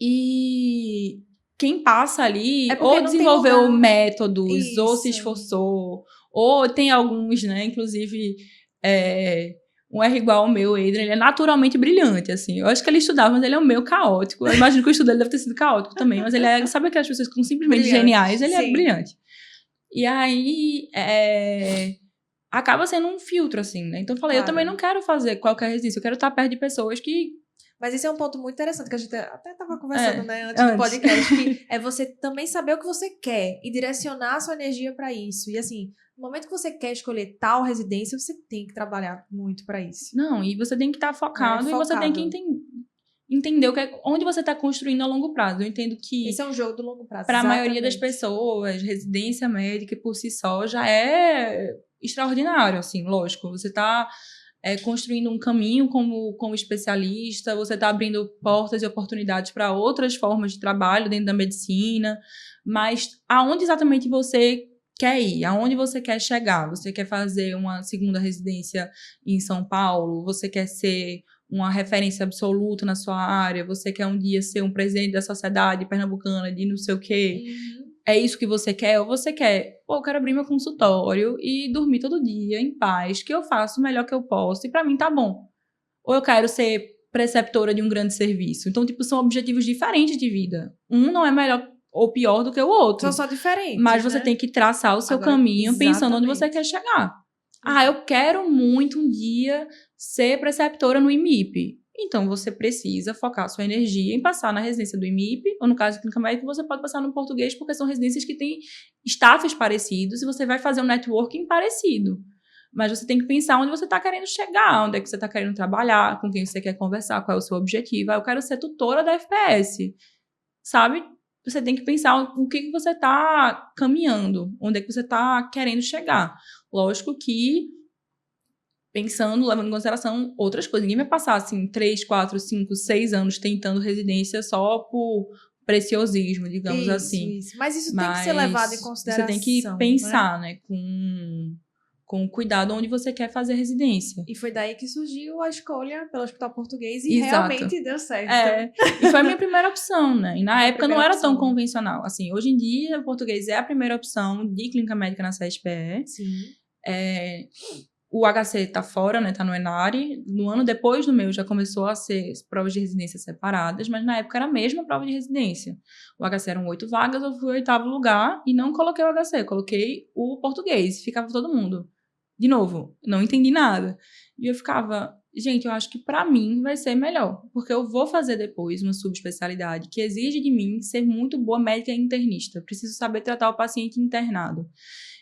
E quem passa ali, ou desenvolveu métodos, isso. Ou se esforçou, ou tem alguns, né? Inclusive, um R igual ao meu, Adrian, ele é naturalmente brilhante, assim. Eu acho que ele estudava, mas ele é um meio caótico. Eu imagino que o estudo dele deve ter sido caótico também, mas ele é, sabe aquelas pessoas que são simplesmente brilhante. Geniais? Ele é brilhante. E aí, acaba sendo um filtro, assim, né? Então eu falei, eu também não quero fazer qualquer residência, eu quero estar perto de pessoas que... Mas esse é um ponto muito interessante, que a gente até estava conversando, né, antes do podcast, que é você também saber o que você quer e direcionar a sua energia para isso. E assim, no momento que você quer escolher tal residência, você tem que trabalhar muito para isso. Não, e você tem que estar focado, e você tem que entender onde você está construindo a longo prazo. Eu entendo que... Esse é um jogo do longo prazo. Para a maioria das pessoas, residência médica por si só já é extraordinário, assim, lógico. Você está... construindo um caminho como especialista, você está abrindo portas e oportunidades para outras formas de trabalho dentro da medicina, mas aonde exatamente você quer ir? Aonde você quer chegar? Você quer fazer uma segunda residência em São Paulo? Você quer ser uma referência absoluta na sua área? Você quer um dia ser um presidente da sociedade pernambucana de não sei o quê? Uhum. É isso que você quer? Ou você quer, eu quero abrir meu consultório e dormir todo dia em paz, que eu faço o melhor que eu posso e pra mim tá bom. Ou eu quero ser preceptora de um grande serviço. Então, tipo, são objetivos diferentes de vida. Um não é melhor ou pior do que o outro. São só diferentes, mas você tem que traçar o seu caminho pensando onde você quer chegar. Eu quero muito um dia ser preceptora no IMIP. Então, você precisa focar sua energia em passar na residência do IMIP, ou no caso de clínica médica, você pode passar no português, porque são residências que têm staffs parecidos e você vai fazer um networking parecido. Mas você tem que pensar onde você está querendo chegar, onde é que você está querendo trabalhar, com quem você quer conversar, qual é o seu objetivo. Eu quero ser tutora da FPS, sabe? Você tem que pensar o que você está caminhando, onde é que você está querendo chegar. Lógico que pensando, levando em consideração outras coisas. Ninguém vai passar, assim, 3, 4, 5, 6 anos tentando residência só por preciosismo, digamos assim. Isso. Mas isso tem que ser levado em consideração. Você tem que pensar, né, com cuidado onde você quer fazer residência. E foi daí que surgiu a escolha pelo Hospital Português e realmente deu certo. E foi a minha primeira opção, né? E na época não era tão convencional. Assim, hoje em dia, o português é a primeira opção de clínica médica na CESPE. Sim. O HC tá fora, né? Tá no Enare. No ano depois do meu já começou a ser provas de residência separadas, mas na época era a mesma prova de residência. O HC eram 8 vagas, eu fui 8º lugar e não coloquei o HC, coloquei o português. Ficava todo mundo. De novo, não entendi nada. E eu ficava, gente, eu acho que pra mim vai ser melhor, porque eu vou fazer depois uma subespecialidade que exige de mim ser muito boa médica internista. Preciso saber tratar o paciente internado.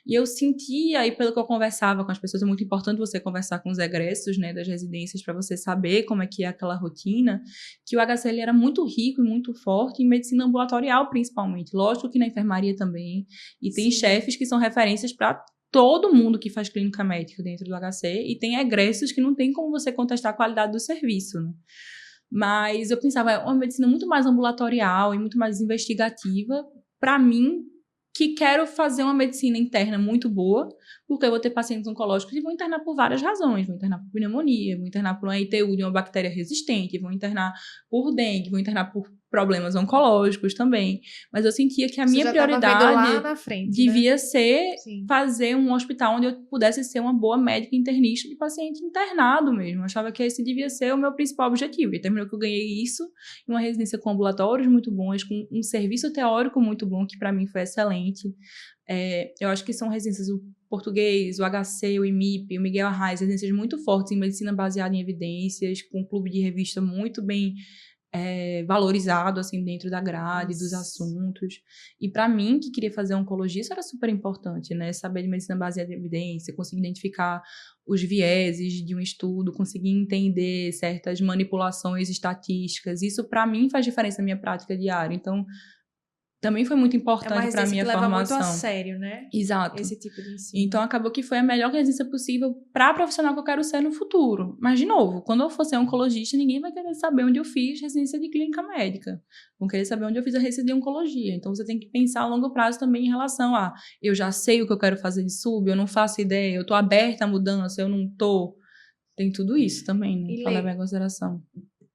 E eu sentia, e pelo que eu conversava com as pessoas, é muito importante você conversar com os egressos, né, das residências para você saber como é que é aquela rotina, que o HCL era muito rico e muito forte em medicina ambulatorial, principalmente. Lógico que na enfermaria também. E tem chefes que são referências para todo mundo que faz clínica médica dentro do HC, e tem egressos que não tem como você contestar a qualidade do serviço, né? Mas eu pensava, é uma medicina muito mais ambulatorial e muito mais investigativa, para mim, que quero fazer uma medicina interna muito boa, porque eu vou ter pacientes oncológicos que vão internar por várias razões. Vão internar por pneumonia, vão internar por uma ITU de uma bactéria resistente, vão internar por dengue, vão internar por problemas oncológicos também. Mas eu sentia que a minha prioridade lá na frente, devia né? ser Sim. fazer um hospital onde eu pudesse ser uma boa médica internista de paciente internado mesmo. Eu achava que esse devia ser o meu principal objetivo. E terminou que eu ganhei isso em uma residência com ambulatórios muito bons, com um serviço teórico muito bom, que para mim foi excelente. Eu acho que são residências, o Português, o HC, o IMIP, o Miguel Arraes, residências muito fortes em medicina baseada em evidências, com um clube de revista muito bem valorizado assim dentro da grade, dos assuntos. E para mim, que queria fazer oncologia, isso era super importante, né? Saber de medicina baseada em evidência, conseguir identificar os vieses de um estudo, conseguir entender certas manipulações estatísticas. Isso para mim faz diferença na minha prática diária. Então, também foi muito importante para a minha que leva formação. muito a sério, né? Exato. Esse tipo de ensino. Então, acabou que foi a melhor residência possível para a profissional que eu quero ser no futuro. Mas, de novo, quando eu for ser oncologista, ninguém vai querer saber onde eu fiz residência de clínica médica. Vão querer saber onde eu fiz a residência de oncologia. Então, você tem que pensar a longo prazo também em relação a eu já sei o que eu quero fazer de sub, eu não faço ideia, eu estou aberta à mudança, eu não estou. Tem tudo isso também, né? Para levar em consideração.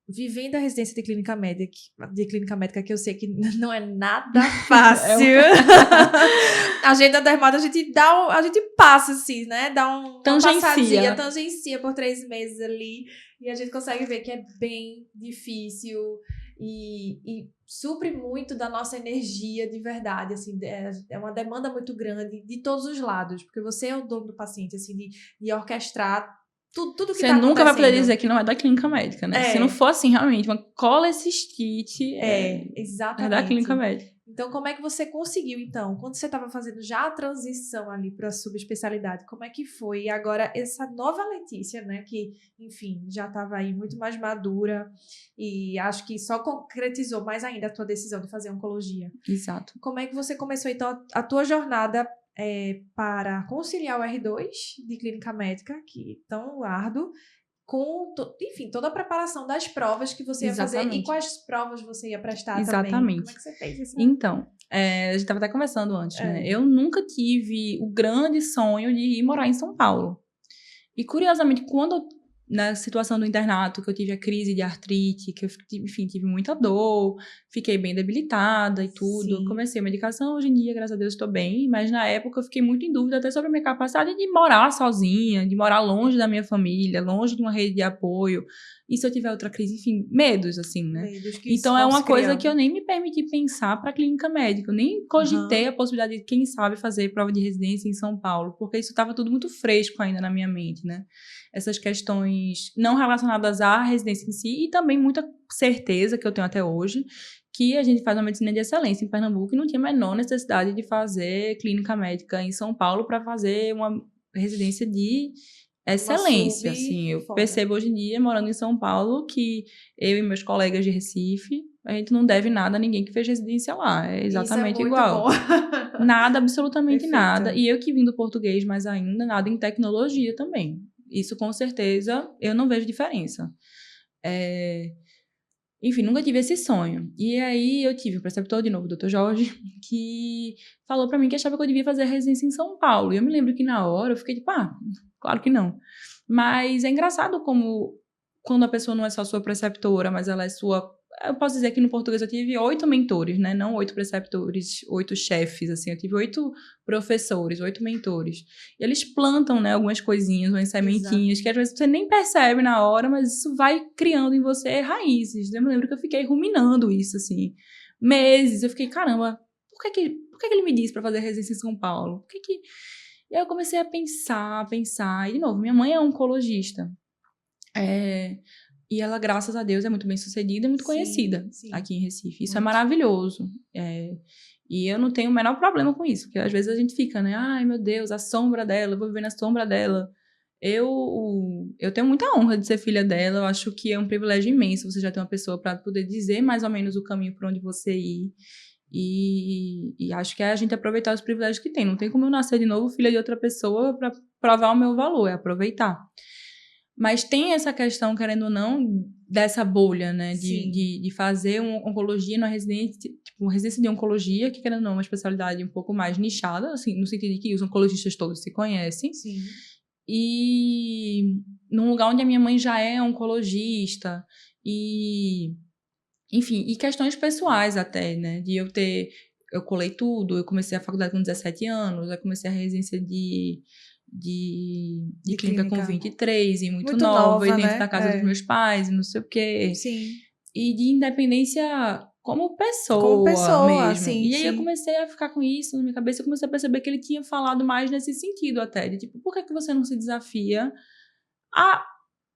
Vivendo a residência de clínica médica, que eu sei que não é nada fácil. A agenda dermata, a gente passa assim, né? Dá uma passadinha, tangencia por 3 meses ali, e a gente consegue ver que é bem difícil e supre muito da nossa energia de verdade, assim, é uma demanda muito grande de todos os lados, porque você é o dono do paciente, assim, de orquestrar tudo que você nunca vai poder dizer que não é da clínica médica, né? Se não for assim, realmente, uma colecistite exatamente. É da clínica médica. Então, como é que você conseguiu, então? Quando você estava fazendo já a transição ali para a subespecialidade, como é que foi? E agora, essa nova Letícia, né? Que, enfim, já estava aí muito mais madura e acho que só concretizou mais ainda a tua decisão de fazer oncologia. Exato. Como é que você começou, então, a tua jornada para conciliar o R2 de clínica médica, que é tão árduo, com, enfim, toda a preparação das provas que você ia fazer e quais provas você ia prestar também. Como é que você fez isso? Então, a gente estava até conversando antes, né? Eu nunca tive o grande sonho de ir morar em São Paulo. E, curiosamente, quando na situação do internato, que eu tive a crise de artrite, que eu, enfim, tive muita dor, fiquei bem debilitada e tudo. Comecei a medicação, hoje em dia, graças a Deus, estou bem. Mas na época eu fiquei muito em dúvida até sobre a minha capacidade de morar sozinha, de morar longe da minha família, longe de uma rede de apoio. E se eu tiver outra crise, enfim, medos, assim, né? Então é uma coisa que eu nem me permiti pensar para clínica médica. Eu nem cogitei a possibilidade de, quem sabe, fazer prova de residência em São Paulo, porque isso estava tudo muito fresco ainda na minha mente, né? Essas questões não relacionadas à residência em si e também muita certeza que eu tenho até hoje que a gente faz uma medicina de excelência em Pernambuco e não tinha a menor necessidade de fazer clínica médica em São Paulo para fazer uma residência de excelência, assim. Eu percebo hoje em dia, morando em São Paulo, que eu e meus colegas de Recife, a gente não deve nada a ninguém que fez residência lá. É exatamente igual. Nada, absolutamente nada. E eu que vim do português, mas ainda nada em tecnologia também. Isso, com certeza, eu não vejo diferença. Enfim, nunca tive esse sonho. E aí eu tive o preceptor, de novo, o Dr. Jorge, que falou pra mim que achava que eu devia fazer residência em São Paulo. E eu me lembro que na hora eu fiquei tipo, claro que não. Mas é engraçado como quando a pessoa não é só sua preceptora, mas ela é sua... Eu posso dizer que no português eu tive 8 mentores, né? Não 8 preceptores, 8 chefes, assim. Eu tive 8 professores, 8 mentores. E eles plantam, né, algumas coisinhas, umas sementinhas, que às vezes você nem percebe na hora, mas isso vai criando em você raízes. Eu me lembro que eu fiquei ruminando isso, assim, meses. Eu fiquei, caramba, por que ele me disse para fazer residência em São Paulo? E aí eu comecei a pensar. E, de novo, minha mãe é oncologista. E ela, graças a Deus, é muito bem sucedida e muito conhecida aqui em Recife. Isso é maravilhoso. E eu não tenho o menor problema com isso, porque às vezes a gente fica, né? Ai, meu Deus, a sombra dela, eu vou viver na sombra dela. Eu tenho muita honra de ser filha dela. Eu acho que é um privilégio imenso você já ter uma pessoa para poder dizer mais ou menos o caminho para onde você ir. E acho que é a gente aproveitar os privilégios que tem. Não tem como eu nascer de novo filha de outra pessoa para provar o meu valor, é aproveitar. Mas tem essa questão, querendo ou não, dessa bolha, né? Sim. De fazer uma oncologia na residência, tipo, uma residência de oncologia, que querendo ou não, é uma especialidade um pouco mais nichada, assim, no sentido de que os oncologistas todos se conhecem. Sim. E num lugar onde a minha mãe já é oncologista, e enfim, e questões pessoais até, né? Eu colei tudo, eu comecei a faculdade com 17 anos, eu comecei a residência de clínica com 23, e muito nova, e dentro né? da casa dos meus pais, e não sei o quê. Sim. E de independência como Como pessoa, mesmo. sim, E aí eu sim. comecei a ficar com isso na minha cabeça, eu comecei a perceber que ele tinha falado mais nesse sentido até, de tipo, por que você não se desafia a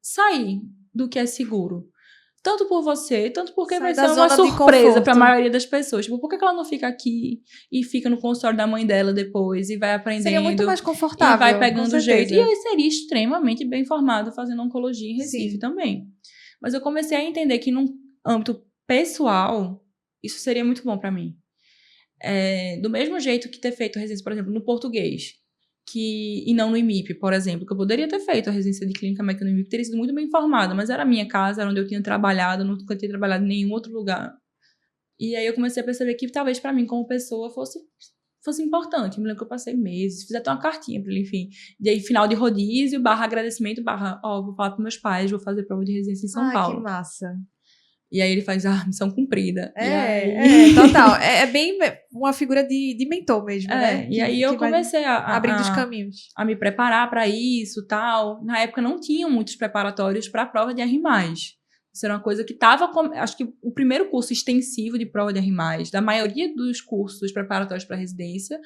sair do que é seguro? Tanto por você, tanto porque Sai vai da ser uma zona de surpresa para a conforto. maioria das pessoas. Tipo, por que ela não fica aqui e fica no consultório da mãe dela depois e vai aprendendo? Seria muito mais E confortável, vai com pegando o jeito. certeza. E aí seria extremamente bem formada fazendo oncologia em Recife Sim. também. Mas eu comecei a entender que num âmbito pessoal, isso seria muito bom para mim. Do mesmo jeito que ter feito residência, por exemplo, no português, e não no IMIP, por exemplo, que eu poderia ter feito a residência de clínica médica no IMIP, teria sido muito bem formada, mas era a minha casa, era onde eu tinha trabalhado, nunca tinha trabalhado em nenhum outro lugar. E aí eu comecei a perceber que talvez para mim, como pessoa, fosse importante. Eu me lembro que eu passei meses, fiz até uma cartinha para ele, enfim. E aí, final de rodízio, /agradecimento, vou falar para meus pais, vou fazer prova de residência em São Paulo. Que massa. E aí ele faz, missão cumprida. Total. É bem uma figura de mentor mesmo, né? E aí eu comecei abrindo os caminhos. A me preparar para isso, tal. Na época não tinham muitos preparatórios para a prova de R+. Isso era uma coisa que estava... Acho que o primeiro curso extensivo de prova de R+, da maioria dos cursos preparatórios para residência,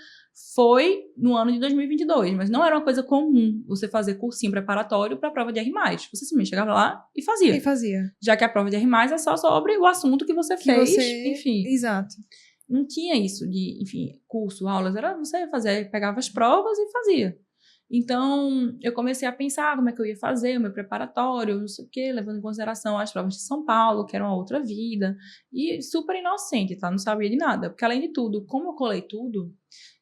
foi no ano de 2022. Mas não era uma coisa comum você fazer cursinho preparatório para a prova de R+. Você simplesmente chegava lá e fazia. Já que a prova de R+, é só sobre o assunto que você fez. Enfim. Exato. Não tinha isso de, enfim, curso, aulas. Era você pegava as provas e fazia. Então, eu comecei a pensar como é que eu ia fazer o meu preparatório, não sei o quê, levando em consideração as provas de São Paulo, que era uma outra vida. E super inocente, tá? Não sabia de nada. Porque, além de tudo, como eu colei tudo,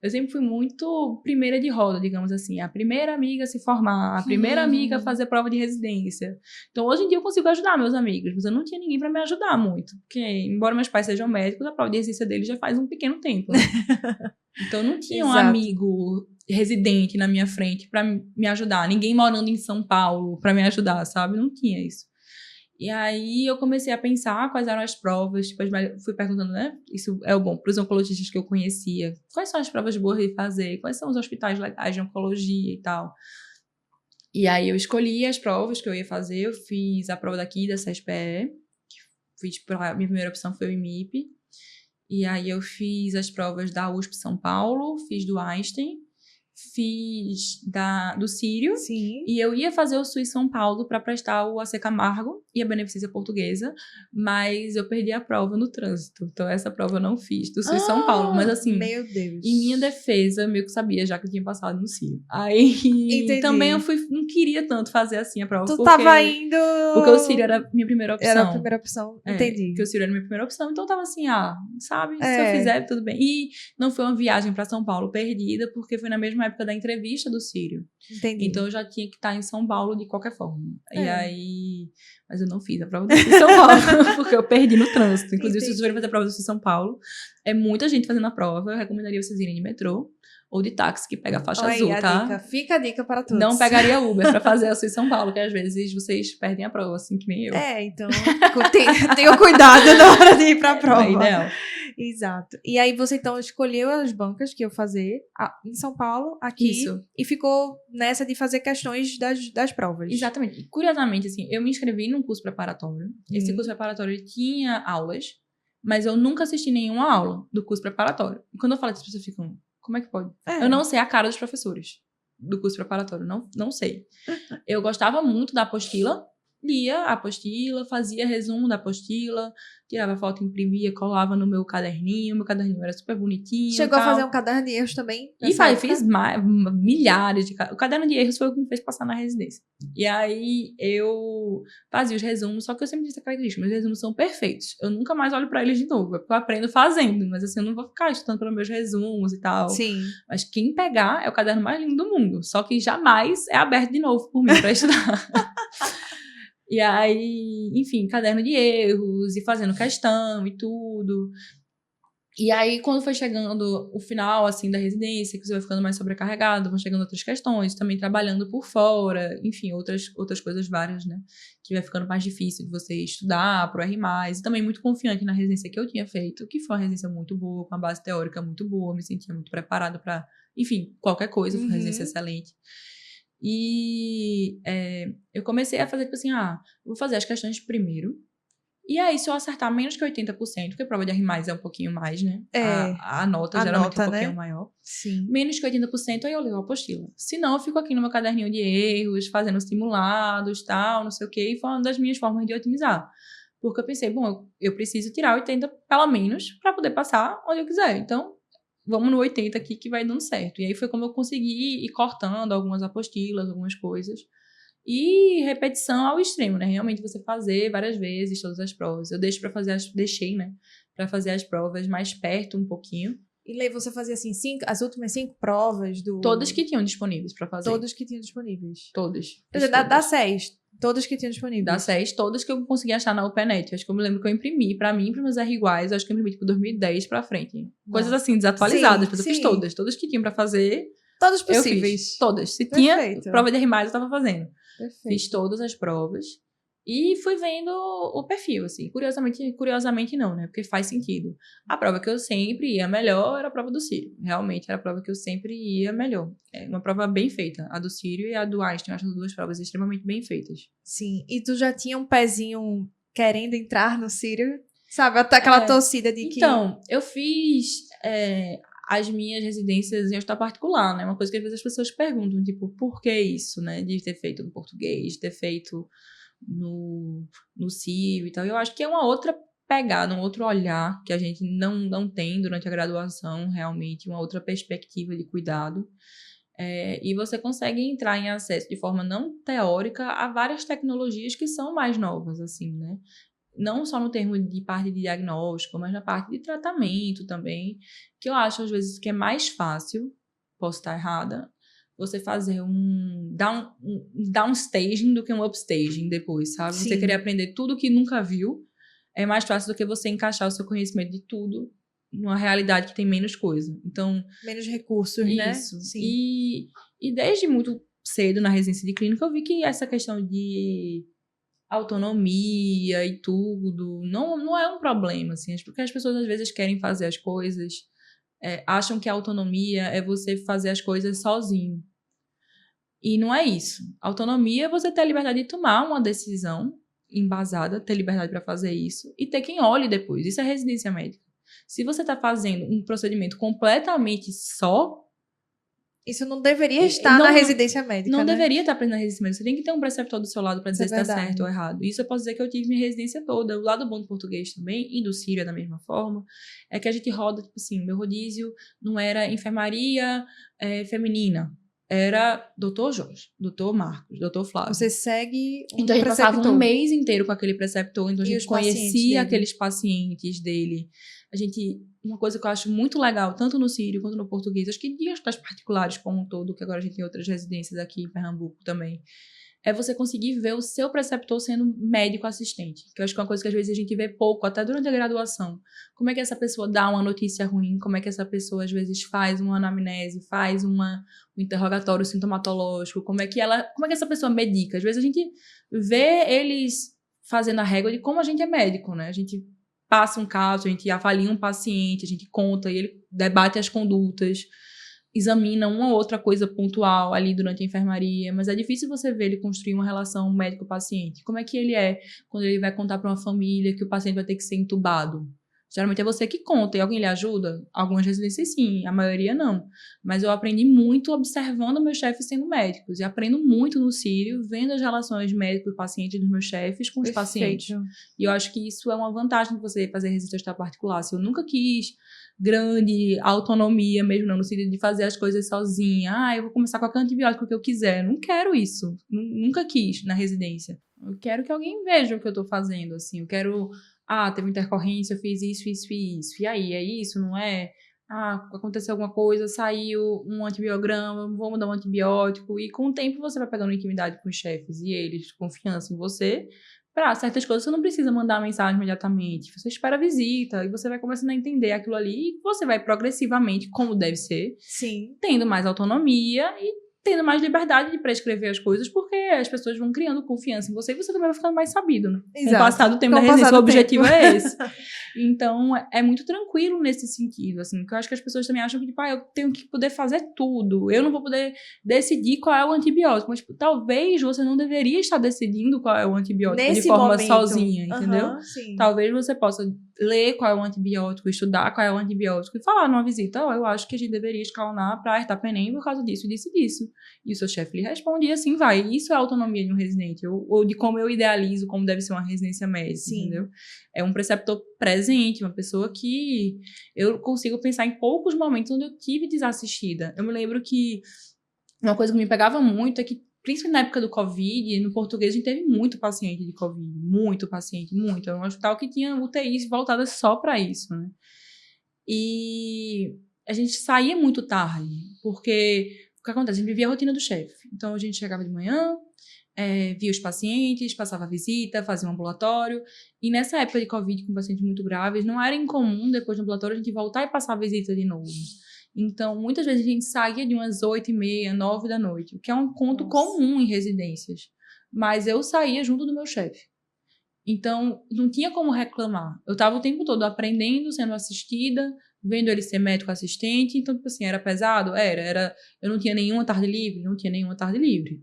eu sempre fui muito primeira de roda, digamos assim. A primeira amiga a se formar, a primeira amiga a fazer prova de residência. Então, hoje em dia, eu consigo ajudar meus amigos, mas eu não tinha ninguém para me ajudar muito. Porque, embora meus pais sejam médicos, a prova de residência deles já faz um pequeno tempo, né? Então, eu não tinha um amigo residente na minha frente para me ajudar. Ninguém morando em São Paulo para me ajudar, sabe? Não tinha isso. E aí eu comecei a pensar quais eram as provas, tipo, fui perguntando, né? Isso é o bom para os oncologistas que eu conhecia. Quais são as provas boas de fazer? Quais são os hospitais legais de oncologia e tal? E aí eu escolhi as provas que eu ia fazer. Eu fiz a prova daqui da CSPE. Minha primeira opção foi o IMIP. E aí eu fiz as provas da USP São Paulo, fiz do Einstein, fiz do Sírio. Sim. E eu ia fazer o SUS São Paulo para prestar o AC Camargo e a Beneficência Portuguesa, mas eu perdi a prova no trânsito. Então essa prova eu não fiz do SUS São Paulo, mas assim, meu Deus. Em minha defesa, meio que sabia já que eu tinha passado no Sírio. Aí Entendi. Também eu não queria tanto fazer assim a prova. Tava indo... Porque o Sírio era a minha primeira opção. Era a primeira opção, entendi. Porque o Sírio era a minha primeira opção, então eu tava assim, sabe, se eu fizer, tudo bem. E não foi uma viagem para São Paulo perdida, porque foi na mesma época da entrevista do Sírio. Entendi. Então eu já tinha que estar em São Paulo de qualquer forma. E aí... Mas eu não fiz a prova do SUS São Paulo, porque eu perdi no trânsito. Inclusive, se vocês forem fazer a prova do SUS São Paulo, é muita gente fazendo a prova. Eu recomendaria vocês irem de metrô ou de táxi, que pega a faixa azul, tá? Dica. Fica a dica para todos. Não pegaria Uber pra fazer a SUS São Paulo, que às vezes vocês perdem a prova, assim que nem eu. Então tenha cuidado na hora de ir pra prova. É ideal. Exato. E aí você então escolheu as bancas que eu fazer em São Paulo, aqui. Isso. E ficou nessa de fazer questões das provas. Exatamente. Curiosamente, assim, eu me inscrevi num curso preparatório. Esse curso preparatório tinha aulas, mas eu nunca assisti nenhuma aula do curso preparatório. E quando eu falo isso, as pessoas ficam, como é que pode? Eu não sei a cara dos professores do curso preparatório, não sei. Eu gostava muito da apostila, lia a apostila, fazia resumo da apostila, tirava foto, imprimia, colava no meu caderninho era super bonitinho. Chegou a fazer um caderno de erros também? E fiz milhares de... O caderno de erros foi o que me fez passar na residência. E aí eu fazia os resumos, só que eu sempre disse a característica, meus resumos são perfeitos. Eu nunca mais olho pra eles de novo, é porque eu aprendo fazendo, mas assim, eu não vou ficar estudando pelos meus resumos e tal. Sim. Mas quem pegar é o caderno mais lindo do mundo, só que jamais é aberto de novo por mim pra estudar. E aí, enfim, caderno de erros, e fazendo questão e tudo. E aí, quando foi chegando o final, assim, da residência, que você vai ficando mais sobrecarregado, vão chegando outras questões, também trabalhando por fora, enfim, outras coisas várias, né? Que vai ficando mais difícil de você estudar pro R+, e também muito confiante na residência que eu tinha feito, que foi uma residência muito boa, com uma base teórica muito boa, me sentia muito preparada para, enfim, qualquer coisa, foi uma residência excelente. E eu comecei a fazer, tipo assim, vou fazer as questões primeiro. E aí, se eu acertar menos que 80%, porque a prova de R+, é um pouquinho mais, né? A nota geralmente é um pouquinho maior. Sim. Menos que 80%, aí eu leio a apostila. Se não, eu fico aqui no meu caderninho de erros, fazendo simulados, tal, não sei o quê. E foi uma das minhas formas de otimizar. Porque eu pensei, bom, eu preciso tirar 80, pelo menos, para poder passar onde eu quiser. Então, vamos no 80 aqui que vai dando certo. E aí foi como eu consegui ir cortando algumas apostilas, algumas coisas. E repetição ao extremo, né? Realmente você fazer várias vezes todas as provas. Eu deixei, né? Pra fazer as provas mais perto um pouquinho. E Lê, você fazia assim, as últimas 5 provas do... Todas que tinham disponíveis pra fazer. Todas que tinham disponíveis. Todas. Dá 6. Todas que tinham disponíveis. Dá 6, todas que eu consegui achar na UPNet. Acho que eu me lembro que eu imprimi pra mim, pros meus R iguais, acho que eu imprimi tipo 2010 pra frente. Coisas assim, desatualizadas, mas eu fiz todas. Todas que tinham pra fazer. Todas possíveis. Eu fiz. Todas. Se tinha prova de R+, eu tava fazendo. Perfeito. Fiz todas as provas e fui vendo o perfil, assim. Curiosamente não, né? Porque faz sentido. A prova que eu sempre ia melhor era a prova do Círio. Realmente era a prova que eu sempre ia melhor. É uma prova bem feita. A do Círio e a do Einstein. Eu acho as duas provas extremamente bem feitas. Sim. E tu já tinha um pezinho querendo entrar no Círio? Sabe? Até aquela torcida de que... Então, eu fiz... as minhas residências em hospital particular, né? Uma coisa que às vezes as pessoas perguntam, tipo, por que isso, né? De ter feito no português, de ter feito no Círio e tal. Eu acho que é uma outra pegada, um outro olhar que a gente não tem durante a graduação, realmente, uma outra perspectiva de cuidado. E você consegue entrar em acesso de forma não teórica a várias tecnologias que são mais novas, assim, né? Não só no termo de parte de diagnóstico, mas na parte de tratamento também, que eu acho às vezes que é mais fácil, posso estar errada, você fazer um downstaging do que um upstaging depois, sabe? Sim. Você querer aprender tudo que nunca viu, é mais fácil do que você encaixar o seu conhecimento de tudo numa realidade que tem menos coisa. Então, menos recursos, né? Isso. Sim. E desde muito cedo na residência de clínica eu vi que essa questão de autonomia e tudo não é um problema, assim, porque as pessoas às vezes querem fazer as coisas, acham que a autonomia é você fazer as coisas sozinho. E não é isso. Autonomia é você ter a liberdade de tomar uma decisão embasada, ter liberdade para fazer isso e ter quem olhe depois. Isso é residência médica. Se você está fazendo um procedimento completamente só, isso não deveria estar na residência médica, Não né? deveria estar presente na residência médica. Você tem que ter um preceptor do seu lado para dizer se está certo ou errado. Isso eu posso dizer que eu tive minha residência toda. O lado bom do português também, e do Círio da mesma forma, é que a gente roda, tipo assim, meu rodízio não era enfermaria feminina. Era doutor Jorge, doutor Marcos, doutor Flávio. Você segue um Então a gente preceptor. passava um mês inteiro com aquele preceptor, então a E gente os pacientes conhecia dele. aqueles pacientes dele. Uma coisa que eu acho muito legal, tanto no Círio quanto no português, acho que de hospitais particulares como um todo, que agora a gente tem outras residências aqui em Pernambuco também, é você conseguir ver o seu preceptor sendo médico assistente, que eu acho que é uma coisa que às vezes a gente vê pouco, até durante a graduação. Como é que essa pessoa dá uma notícia ruim, como é que essa pessoa às vezes faz uma anamnese, faz um interrogatório sintomatológico, como é que essa pessoa medica. Às vezes a gente vê eles fazendo a régua de como a gente é médico, né? A gente passa um caso, a gente avalia um paciente, a gente conta e ele debate as condutas, examina uma ou outra coisa pontual ali durante a enfermaria, mas é difícil você ver ele construir uma relação médico-paciente. Como é que ele é quando ele vai contar para uma família que o paciente vai ter que ser entubado? Geralmente é você que conta e alguém lhe ajuda? Algumas residências sim, a maioria não. Mas eu aprendi muito observando meus chefes sendo médicos e aprendo muito no Círio, vendo as relações médico-paciente dos meus chefes com os pacientes. E eu acho que isso é uma vantagem de você fazer residência particular. Se eu nunca quis grande autonomia mesmo, não, no sentido de fazer as coisas sozinha. Eu vou começar com a antibiótico que eu quiser. Não quero isso. Nunca quis na residência. Eu quero que alguém veja o que eu tô fazendo, assim. Eu quero... teve intercorrência, eu fiz isso. E aí, é isso, não é? aconteceu alguma coisa, saiu um antibiograma, vamos dar um antibiótico. E com o tempo você vai pegando intimidade com os chefes e eles, confiança em você. Para certas coisas você não precisa mandar mensagem imediatamente. Você espera a visita e você vai começando a entender aquilo ali. E você vai progressivamente, como deve ser, Sim. tendo mais autonomia e tendo mais liberdade de prescrever as coisas, porque as pessoas vão criando confiança em você e você também vai ficando mais sabido, né? Com o passar do tempo da residência, o objetivo é esse. Então, é muito tranquilo nesse sentido, assim, porque eu acho que as pessoas também acham que, tipo, eu tenho que poder fazer tudo, eu não vou poder decidir qual é o antibiótico, mas, tipo, talvez você não deveria estar decidindo qual é o antibiótico nesse de forma momento, sozinha, entendeu? Sim. Talvez você possa ler qual é o antibiótico, estudar qual é o antibiótico e falar numa visita, eu acho que a gente deveria escalonar para ertapenem por causa disso, disso e disso. E o seu chefe lhe responde e assim vai. Isso é a autonomia de um residente, ou de como eu idealizo como deve ser uma residência médica, entendeu? É um preceptor presente, uma pessoa que eu consigo pensar em poucos momentos onde eu tive desassistida. Eu me lembro que uma coisa que me pegava muito é que, principalmente na época do Covid, no português a gente teve muito paciente de Covid, muito paciente, muito. Era um hospital que tinha UTIs voltadas só para isso, né? E a gente saía muito tarde, porque o que acontece? A gente vivia a rotina do chefe. Então a gente chegava de manhã, via os pacientes, passava a visita, fazia um ambulatório. E nessa época de Covid, com pacientes muito graves, não era incomum, depois do ambulatório, a gente voltar e passar a visita de novo. Então, muitas vezes a gente saía de umas 8h30, 9 da noite, o que é um ponto comum em residências. Mas eu saía junto do meu chefe. Então, não tinha como reclamar. Eu estava o tempo todo aprendendo, sendo assistida, vendo ele ser médico assistente. Então, tipo assim, era pesado? Era. Eu não tinha nenhuma tarde livre? Não tinha nenhuma tarde livre.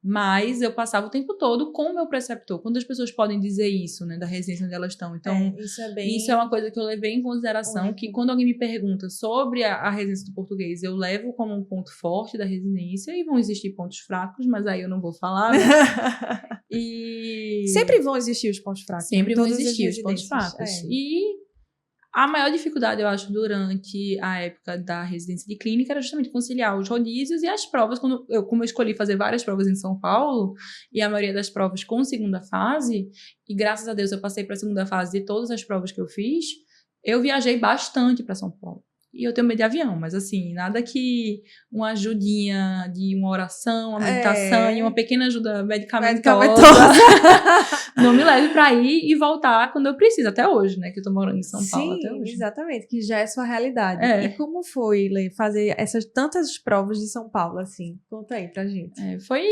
Mas eu passava o tempo todo com o meu preceptor. Quantas pessoas podem dizer isso, né, da residência onde elas estão? Então, isso é uma coisa que eu levei em consideração, que quando alguém me pergunta sobre a residência do português, eu levo como um ponto forte da residência, e vão existir pontos fracos, mas aí eu não vou falar, né? E sempre vão existir os pontos fracos. Sempre vão existir os pontos fracos. E a maior dificuldade, eu acho, durante a época da residência de clínica era justamente conciliar os rodízios e as provas. Como eu escolhi fazer várias provas em São Paulo, e a maioria das provas com segunda fase, e graças a Deus eu passei para a segunda fase de todas as provas que eu fiz, eu viajei bastante para São Paulo. E eu tenho medo de avião, mas assim, nada que uma ajudinha de uma oração, uma meditação e uma pequena ajuda medicamentosa não me leve pra ir e voltar quando eu preciso, até hoje, né, que eu tô morando em São Paulo até hoje. Exatamente, que já é sua realidade. E como foi, Lê, fazer essas tantas provas de São Paulo, assim? Conta aí pra gente. Foi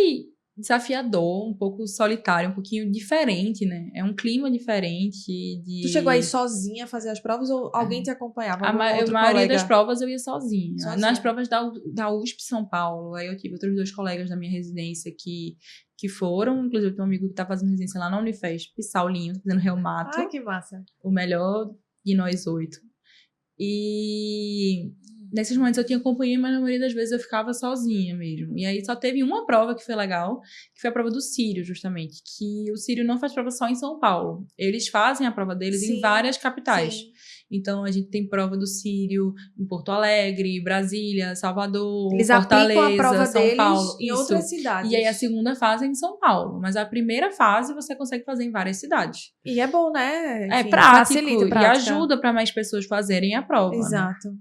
desafiador, um pouco solitário, um pouquinho diferente, né? É um clima diferente. Tu chegou aí sozinha a fazer as provas ou alguém te acompanhava? A maioria das provas eu ia sozinha. Nas provas da USP São Paulo, aí eu tive outros 2 colegas da minha residência que foram, inclusive tem um amigo que tá fazendo residência lá na Unifesp, Saulinho, tá fazendo reumato. Ai, que massa. O melhor de nós 8. E nesses momentos eu tinha companhia, mas na maioria das vezes eu ficava sozinha mesmo. E aí só teve uma prova que foi legal, que foi a prova do Sírio, justamente. Que o Sírio não faz prova só em São Paulo. Eles fazem a prova deles em várias capitais. Então a gente tem prova do Sírio em Porto Alegre, Brasília, Salvador, eles Fortaleza, aplicam a prova São deles Paulo. Em outras cidades. E aí a segunda fase é em São Paulo. Mas a primeira fase você consegue fazer em várias cidades. E é bom, né? Enfim, é prático facilita e ajuda para mais pessoas fazerem a prova. Exato. Né?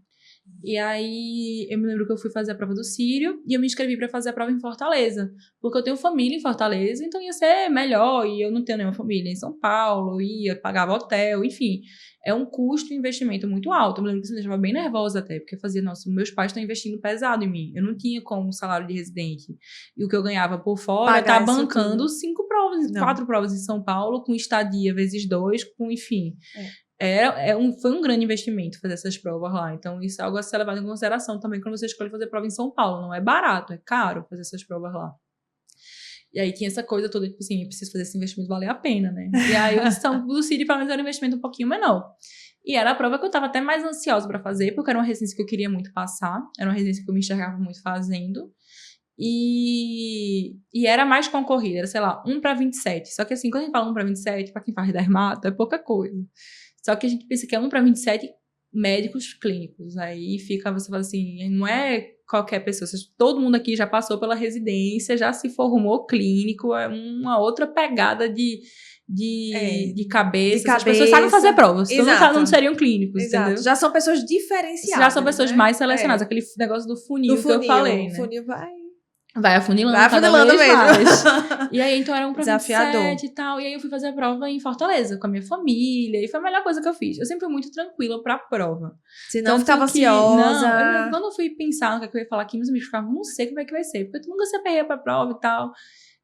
E aí, eu me lembro que eu fui fazer a prova do Sírio e eu me inscrevi para fazer a prova em Fortaleza, porque eu tenho família em Fortaleza, então ia ser melhor, e eu não tenho nenhuma família em São Paulo, pagava hotel, enfim. É um custo e investimento muito alto. Eu me lembro que isso me deixava bem nervosa até, porque fazia, nossa, meus pais estão investindo pesado em mim. Eu não tinha como um salário de residente. E o que eu ganhava por fora tá bancando 5 provas, 4 provas em São Paulo, com estadia vezes 2, com, enfim... Foi um grande investimento fazer essas provas lá. Então, isso é algo a ser levado em consideração também quando você escolhe fazer prova em São Paulo. Não é barato, é caro fazer essas provas lá. E aí tinha essa coisa toda, tipo assim, eu preciso fazer esse investimento valer a pena, né? E aí o do Sírio, pelo menos, era um investimento um pouquinho menor. E era a prova que eu tava até mais ansiosa pra fazer, porque era uma residência que eu queria muito passar. Era uma residência que eu me enxergava muito fazendo. E era mais concorrida, era, sei lá, 1 para 27. Só que assim, quando a gente fala 1 para 27, pra quem faz dermato, é pouca coisa. Só que a gente pensa que é 1 para 27 médicos clínicos. Aí você fala assim, não é qualquer pessoa. Todo mundo aqui já passou pela residência, já se formou clínico, é uma outra pegada de de cabeça. De As pessoas sabem fazer provas, então Exato. não seriam clínicos, Exato. entendeu? Já são pessoas diferenciadas. Já são pessoas né? mais selecionadas. Aquele negócio do funil, que eu falei, né? O funil Vai afunilando, vai cada afunilando vez mesmo. mais. E aí, então, era um pra Desafiador. 27 e tal. E aí, eu fui fazer a prova em Fortaleza, com a minha família. E foi a melhor coisa que eu fiz. Eu sempre fui muito tranquila pra prova. Se não, Tanto ficava que- ansiosa. Não, quando eu fui pensar no que eu ia falar aqui, meus amigos ficavam, não sei como é que vai ser. Porque tu nunca se aperreia pra prova e tal.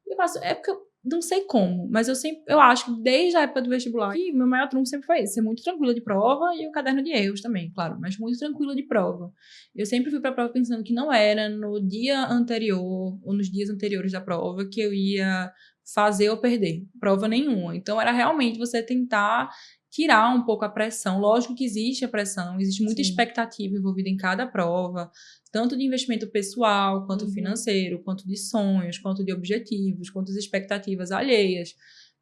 E eu faço, é porque eu não sei como. Mas eu acho que desde a época do vestibular, que meu maior trunfo sempre foi esse. Ser muito tranquila de prova e o caderno de erros também, claro. Mas muito tranquila de prova. Eu sempre fui pra prova pensando que não era no dia anterior ou nos dias anteriores da prova que eu ia fazer ou perder. Prova nenhuma. Então, era realmente você tentar tirar um pouco a pressão. Lógico que existe a pressão, existe muita Sim. expectativa envolvida em cada prova, tanto de investimento pessoal, quanto financeiro, quanto de sonhos, quanto de objetivos, quanto de expectativas alheias.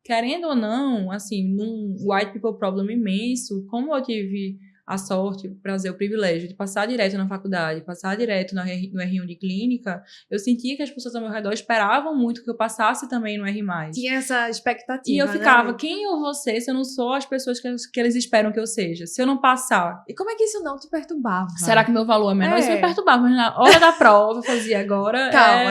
Querendo ou não, assim, num white people problem imenso, como eu tive a sorte, o prazer, o privilégio de passar direto na faculdade, passar direto no R1 de clínica, eu sentia que as pessoas ao meu redor esperavam muito que eu passasse também no R+. Tinha essa expectativa. E eu ficava, né? quem eu vou ser se eu não sou as pessoas que eles esperam que eu seja? Se eu não passar, E como é que isso não te perturbava? será que meu valor é menor? É. Isso me perturbava, mas na hora da prova eu fazia agora Calma,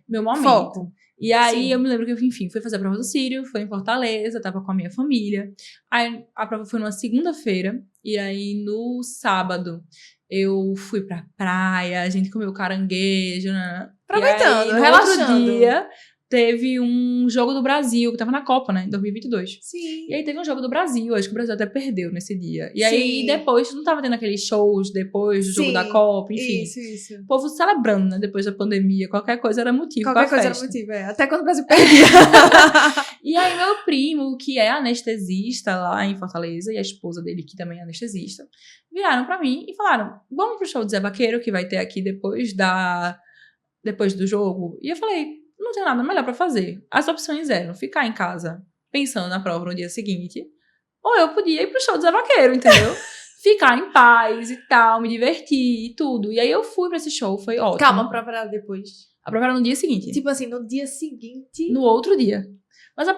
meu momento. Foco. E aí Sim. eu me lembro que, enfim, fui fazer a prova do Sírio, foi em Fortaleza, tava com a minha família. Aí a prova foi numa segunda-feira, e aí no sábado eu fui pra praia, a gente comeu caranguejo, né? Aproveitando, e aí, no relaxando. outro dia teve um jogo do Brasil, que tava na Copa, né, em 2022. Sim. E aí teve um jogo do Brasil, acho que o Brasil até perdeu nesse dia. E aí Sim. depois, não tava tendo aqueles shows depois do jogo Sim. da Copa, enfim. Isso. O povo celebrando, né, depois da pandemia, qualquer coisa era motivo Qualquer pra coisa festa. era motivo, Até quando o Brasil perdia. E aí meu primo, que é anestesista lá em Fortaleza, e a esposa dele, que também é anestesista, viraram pra mim e falaram, vamos pro show do Zé Vaqueiro, que vai ter aqui depois do jogo. E eu falei, não tenho nada melhor pra fazer. As opções eram ficar em casa pensando na prova no dia seguinte, ou eu podia ir pro show do Zé Vaqueiro, entendeu? Ficar em paz e tal, me divertir e tudo. E aí eu fui pra esse show, foi ótimo. Calma, pra parar depois. A prova era no dia seguinte. Tipo assim, no dia seguinte. No outro dia.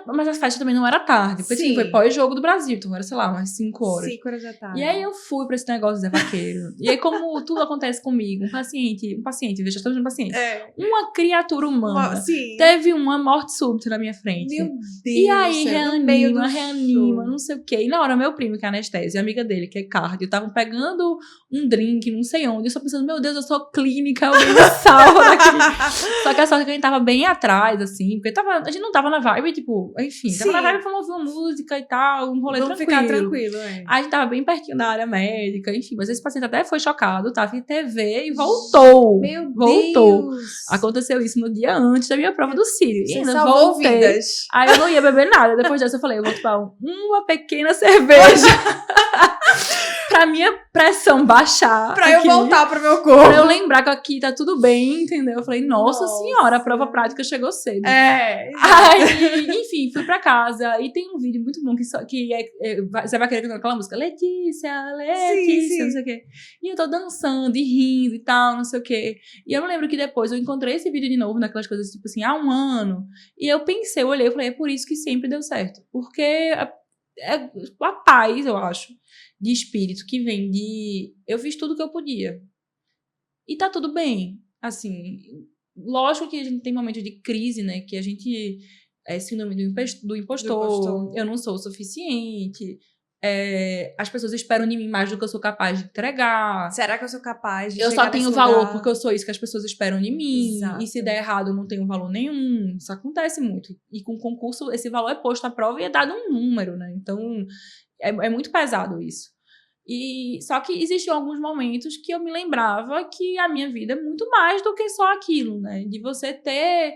Mas a festa também não era tarde, porque Sim. assim, foi pós-jogo do Brasil, então era, sei lá, umas 5 horas. 5 horas da tarde. E aí eu fui pra esse negócio do Zé Vaqueiro. E aí, como tudo acontece comigo, um paciente, veja, estamos no paciente. Uma criatura humana. Sim. Teve uma morte súbita na minha frente. Meu Deus. E aí, do céu, no meio do reanima, show. não sei o quê. E na hora, meu primo, que é anestésio, e a amiga dele, que é cardio, estavam pegando um drink, não sei onde. Eu só pensando, meu Deus, eu sou clínica, alguém me salva daqui. Só que a sorte é que a gente tava bem atrás, assim, porque a gente não tava na vibe, tipo, enfim, tava Sim. na vibe pra ouvir uma música e tal, um rolê Vamos tranquilo. ficar tranquilo, A gente tava bem pertinho da área médica, enfim, mas esse paciente até foi chocado, tava em TV e voltou. Meu voltou. Deus. Aconteceu isso no dia antes da minha prova do Sírio. E Você ainda salvou voltei. vidas. Aí eu não ia beber nada. Depois dessa eu falei, eu vou tomar uma pequena cerveja pra minha pressão baixar. Pra eu aqui, voltar pro meu corpo. Pra eu lembrar que aqui tá tudo bem, entendeu? Eu falei, nossa senhora, a prova prática chegou cedo. Aí, enfim, fui pra casa e tem um vídeo muito bom você vai querer cantar aquela música Letícia, Sim. não sei o quê. E eu tô dançando e rindo e tal, não sei o quê. E eu me lembro que depois eu encontrei esse vídeo de novo naquelas coisas tipo assim, há um ano. E eu pensei, eu olhei e falei, é por isso que sempre deu certo. Porque é a paz, eu acho, de espírito que vem de eu fiz tudo o que eu podia. E tá tudo bem. Assim, lógico que a gente tem momentos de crise, né? Que a gente é síndrome do impostor. Eu não sou o suficiente. As pessoas esperam de mim mais do que eu sou capaz de entregar. Será que eu sou capaz de Eu chegar só tenho nesse valor lugar? porque eu sou isso que as pessoas esperam de mim. Exato. E se der errado, eu não tenho valor nenhum. Isso acontece muito. E com o concurso, esse valor é posto à prova e é dado um número, né? Então, é muito pesado isso. E só que existiam alguns momentos que eu me lembrava que a minha vida é muito mais do que só aquilo, né? De você ter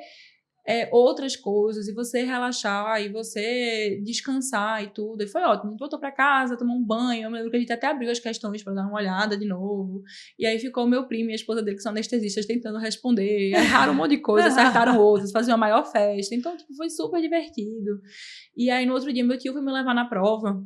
outras coisas, e você relaxar, e você descansar e tudo. E foi ótimo. A gente voltou pra casa, tomou um banho. Eu me lembro que a gente até abriu as questões pra dar uma olhada de novo. E aí ficou o meu primo e a esposa dele, que são anestesistas, tentando responder. Erraram um monte de coisa, acertaram outras, faziam a maior festa. Então, tipo, foi super divertido. E aí, no outro dia, meu tio foi me levar na prova.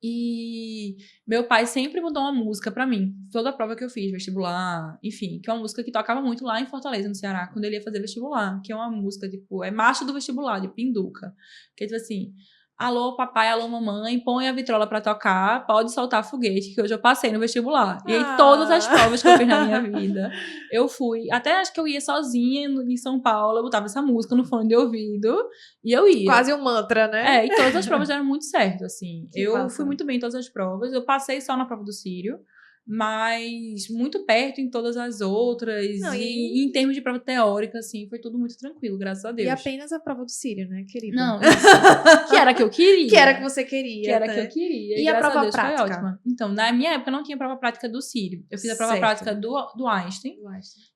E meu pai sempre mudou uma música pra mim. Toda a prova que eu fiz, vestibular, enfim, que é uma música que tocava muito lá em Fortaleza, no Ceará, quando ele ia fazer vestibular. Que é uma música, tipo, é marcha do vestibular, de Pinduca. Que é tipo assim, alô papai, alô mamãe, põe a vitrola pra tocar, pode soltar foguete, que hoje eu passei no vestibular. E aí todas as provas que eu fiz na minha vida, eu fui, até acho que eu ia sozinha em São Paulo, eu botava essa música no fone de ouvido e eu ia. Quase um mantra, né? E todas as provas deram muito certo, assim. Que Eu massa. fui muito bem em todas as provas, eu passei só na prova do Círio, mas muito perto em todas as outras. Não, e em termos de prova teórica, assim, foi tudo muito tranquilo, graças a Deus. E apenas a prova do Círio, né, querida? Não, isso. Que era que eu queria. Que era que você queria. Que era né? que eu queria. E a graças prova Deus prática? foi ótima. Então, na minha época não tinha prova prática do Círio. Eu fiz a prova Certo. prática do Einstein.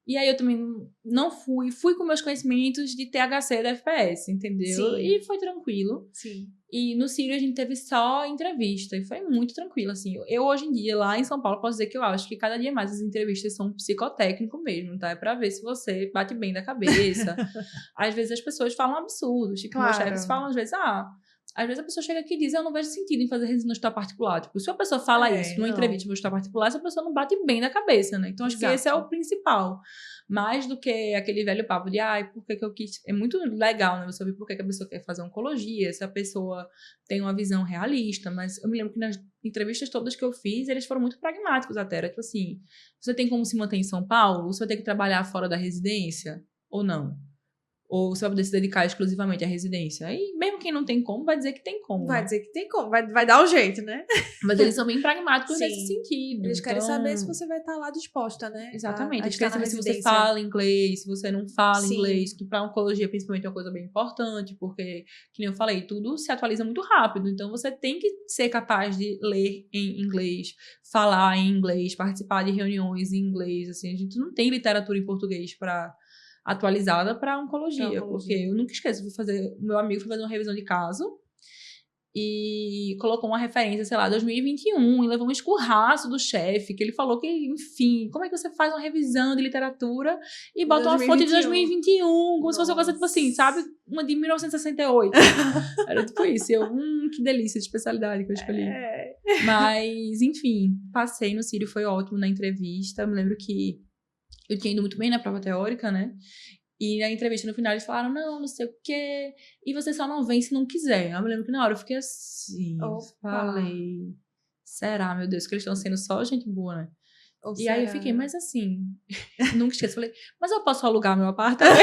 E aí eu também não fui com meus conhecimentos de THC da FPS, entendeu? Sim. E foi tranquilo. Sim. E no Círio a gente teve só entrevista. E foi muito tranquilo, assim. Eu hoje em dia, lá em São Paulo, posso dizer que eu acho que cada dia mais as entrevistas são psicotécnico mesmo, tá? É pra ver se você bate bem da cabeça. Às vezes as pessoas falam absurdos. Tipo, meus Claro. chefes falam às vezes, às vezes a pessoa chega aqui e diz, eu não vejo sentido em fazer residência no hospital particular. Tipo, se a pessoa fala isso numa entrevista no hospital particular, essa pessoa não bate bem da cabeça, né? Então, acho que esse é o principal. Mais do que aquele velho papo de, por que eu quis... É muito legal, né? Você ouvir por que a pessoa quer fazer oncologia, se a pessoa tem uma visão realista. Mas eu me lembro que nas entrevistas todas que eu fiz, eles foram muito pragmáticos até. Era tipo assim, você tem como se manter em São Paulo? Você vai ter que trabalhar fora da residência? Ou não? Ou você vai poder se dedicar exclusivamente à residência? Aí, mesmo quem não tem como, vai dizer que tem como. Vai né? dizer que tem como, vai dar um jeito, né? Mas eles são bem pragmáticos Sim. nesse sentido. Eles querem Então, saber se você vai estar lá disposta, né? Exatamente. A Eles querem estar na saber se você residência. fala inglês, se você não fala Sim. inglês, que para oncologia, principalmente, é uma coisa bem importante, porque, que nem eu falei, tudo se atualiza muito rápido. Então, você tem que ser capaz de ler em inglês, falar em inglês, participar de reuniões em inglês. Assim, a gente não tem literatura em português atualizada para oncologia, porque eu nunca esqueço, o meu amigo foi fazer uma revisão de caso e colocou uma referência, sei lá, 2021, e levou um escurraço do chefe, que ele falou que, enfim, como é que você faz uma revisão de literatura e bota uma fonte de 2021, como se fosse uma coisa, tipo assim, sabe? Uma de 1968. Era tipo isso. E eu, que delícia de especialidade que eu escolhi. Mas, enfim, passei no Círio, foi ótimo na entrevista. Eu me lembro que eu tinha ido muito bem na prova teórica, né? E na entrevista no final eles falaram, não sei o quê. E você só não vem se não quiser. Eu me lembro que na hora eu fiquei assim. Falei, será, meu Deus, que eles estão sendo só gente boa, né? E aí eu fiquei, mas assim, nunca esqueço. Falei, mas eu posso alugar meu apartamento?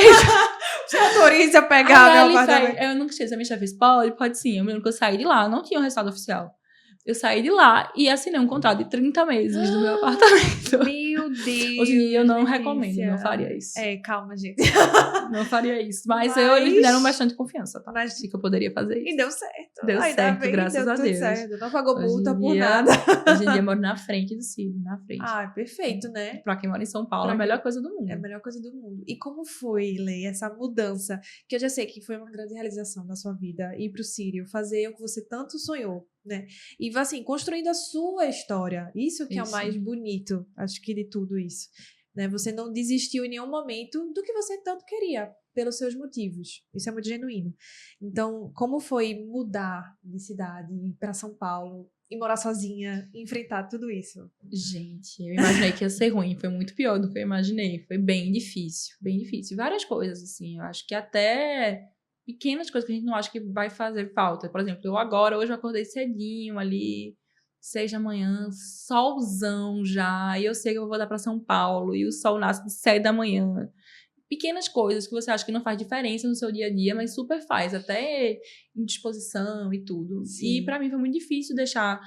Você autoriza a pegar meu apartamento? Eu nunca esqueço. A minha chefe disse, pode sim. Eu me lembro que eu saí de lá, não tinha um resultado oficial. Eu saí de lá e assinei um contrato de 30 meses do meu apartamento. Meu Deus. Hoje em dia eu não recomendo, não faria isso. Calma, gente. Não faria isso. Mas eles me deram bastante confiança, tá? Achei que eu poderia fazer isso. E deu certo. Deu certo, graças a Deus. Certo. Não pagou multa por nada. Hoje em dia eu moro na frente do Círio, na frente. Perfeito, né? Pra quem mora em São Paulo, é a melhor coisa do mundo. É a melhor coisa do mundo. E como foi, Lei, essa mudança? Que eu já sei que foi uma grande realização da sua vida, ir pro Círio, fazer o que você tanto sonhou, né? E, assim, construindo a sua história. Isso que é o mais bonito, acho que de tudo isso. Né? Você não desistiu em nenhum momento do que você tanto queria, pelos seus motivos. Isso é muito genuíno. Então, como foi mudar de cidade, ir para São Paulo, e morar sozinha, e enfrentar tudo isso? Gente, eu imaginei que ia ser ruim. Foi muito pior do que eu imaginei. Foi bem difícil, bem difícil. Várias coisas, assim. Eu acho que até pequenas coisas que a gente não acha que vai fazer falta. Por exemplo, hoje eu acordei cedinho ali, 6 da manhã, solzão já, e eu sei que eu vou voltar para São Paulo, e o sol nasce de 7 da manhã. Pequenas coisas que você acha que não faz diferença no seu dia a dia, mas super faz, até em disposição e tudo. Sim. E para mim foi muito difícil deixar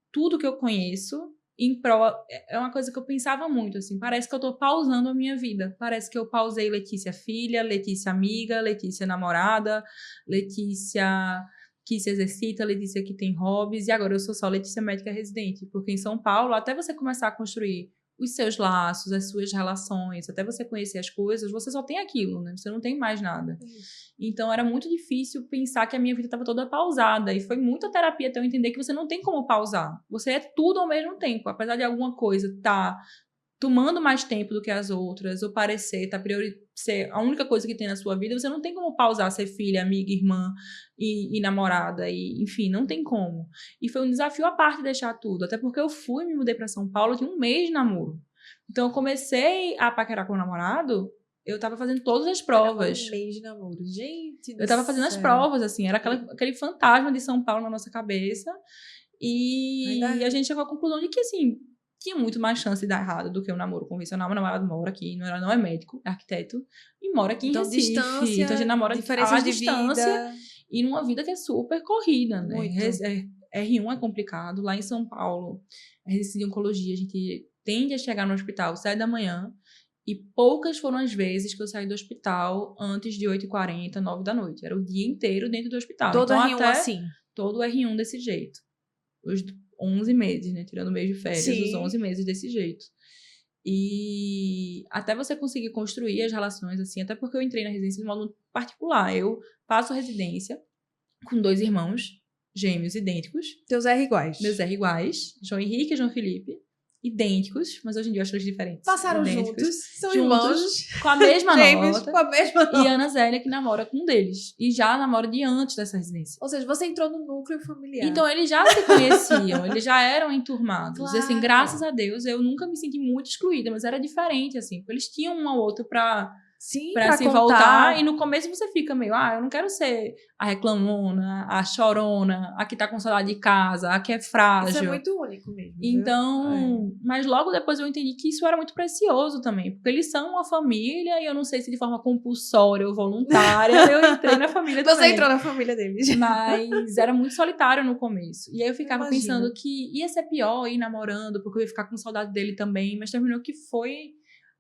tudo que eu conheço em prol. É uma coisa que eu pensava muito, assim, parece que eu tô pausando a minha vida. Parece que eu pausei Letícia filha, Letícia amiga, Letícia namorada, Letícia que se exercita, Letícia que tem hobbies, e agora eu sou só Letícia médica residente, porque em São Paulo, até você começar a construir os seus laços, as suas relações, até você conhecer as coisas, você só tem aquilo, né? Você não tem mais nada. Então, era muito difícil pensar que a minha vida estava toda pausada, e foi muita terapia até eu entender que você não tem como pausar. Você é tudo ao mesmo tempo, apesar de alguma coisa estar tomando mais tempo do que as outras, ou parecer ser a única coisa que tem na sua vida, você não tem como pausar, ser filha, amiga, irmã e namorada, e enfim, não tem como. E foi um desafio à parte deixar tudo, até porque eu me mudei para São Paulo, eu tinha um mês de namoro. Então eu comecei a paquerar com o namorado Eu tava fazendo todas as Caramba, provas. 1 mês de namoro. Gente do Eu tava fazendo as céu. provas, assim, era aquele fantasma de São Paulo na nossa cabeça. E Ainda- a gente chegou à conclusão de que, assim, tinha muito mais chance de dar errado do que o namoro convencional. Meu namorado mora aqui, não é médico, é arquiteto, e mora aqui em Então, Recife. distância, Então a gente namora diferenças à de distância vida. e numa vida que é super corrida, né? Muito. R1 é complicado. Lá em São Paulo, a residência de oncologia, a gente tende a chegar no hospital às 7 da manhã. E poucas foram as vezes que eu saí do hospital antes de 8h40, 9 da noite. Era o dia inteiro dentro do hospital. Todo Então, R1 até assim. todo o R1 desse jeito. Os 11 meses, né? Tirando o mês de férias, Sim. os 11 meses desse jeito. E até você conseguir construir as relações, assim, até porque eu entrei na residência de modo particular. Eu faço residência com 2 irmãos gêmeos idênticos, Teus R iguais. meus R iguais, João Henrique e João Felipe, idênticos, mas hoje em dia eu acho eles diferentes. Passaram idênticos, juntos, são juntos, irmãos. com a mesma Gêmeos, nota. com a mesma E Ana Zélia, que namora com um deles. E já namora de antes dessa residência. Ou seja, você entrou no núcleo familiar. Então, eles já se conheciam, eles já eram enturmados. Claro. E, assim, graças a Deus, eu nunca me senti muito excluída, mas era diferente, assim, porque eles tinham um ao outro pra Sim, pra se contar. voltar. E no começo você fica meio, eu não quero ser a reclamona, a chorona, a que tá com saudade de casa, a que é frágil. Isso é muito único mesmo. Então, mas logo depois eu entendi que isso era muito precioso também, porque eles são uma família e eu não sei se de forma compulsória ou voluntária eu entrei na família Você também. entrou na família deles. Mas era muito solitário no começo. E aí eu ficava Imagino. pensando que ia ser pior ir namorando, porque eu ia ficar com saudade dele também, mas terminou que foi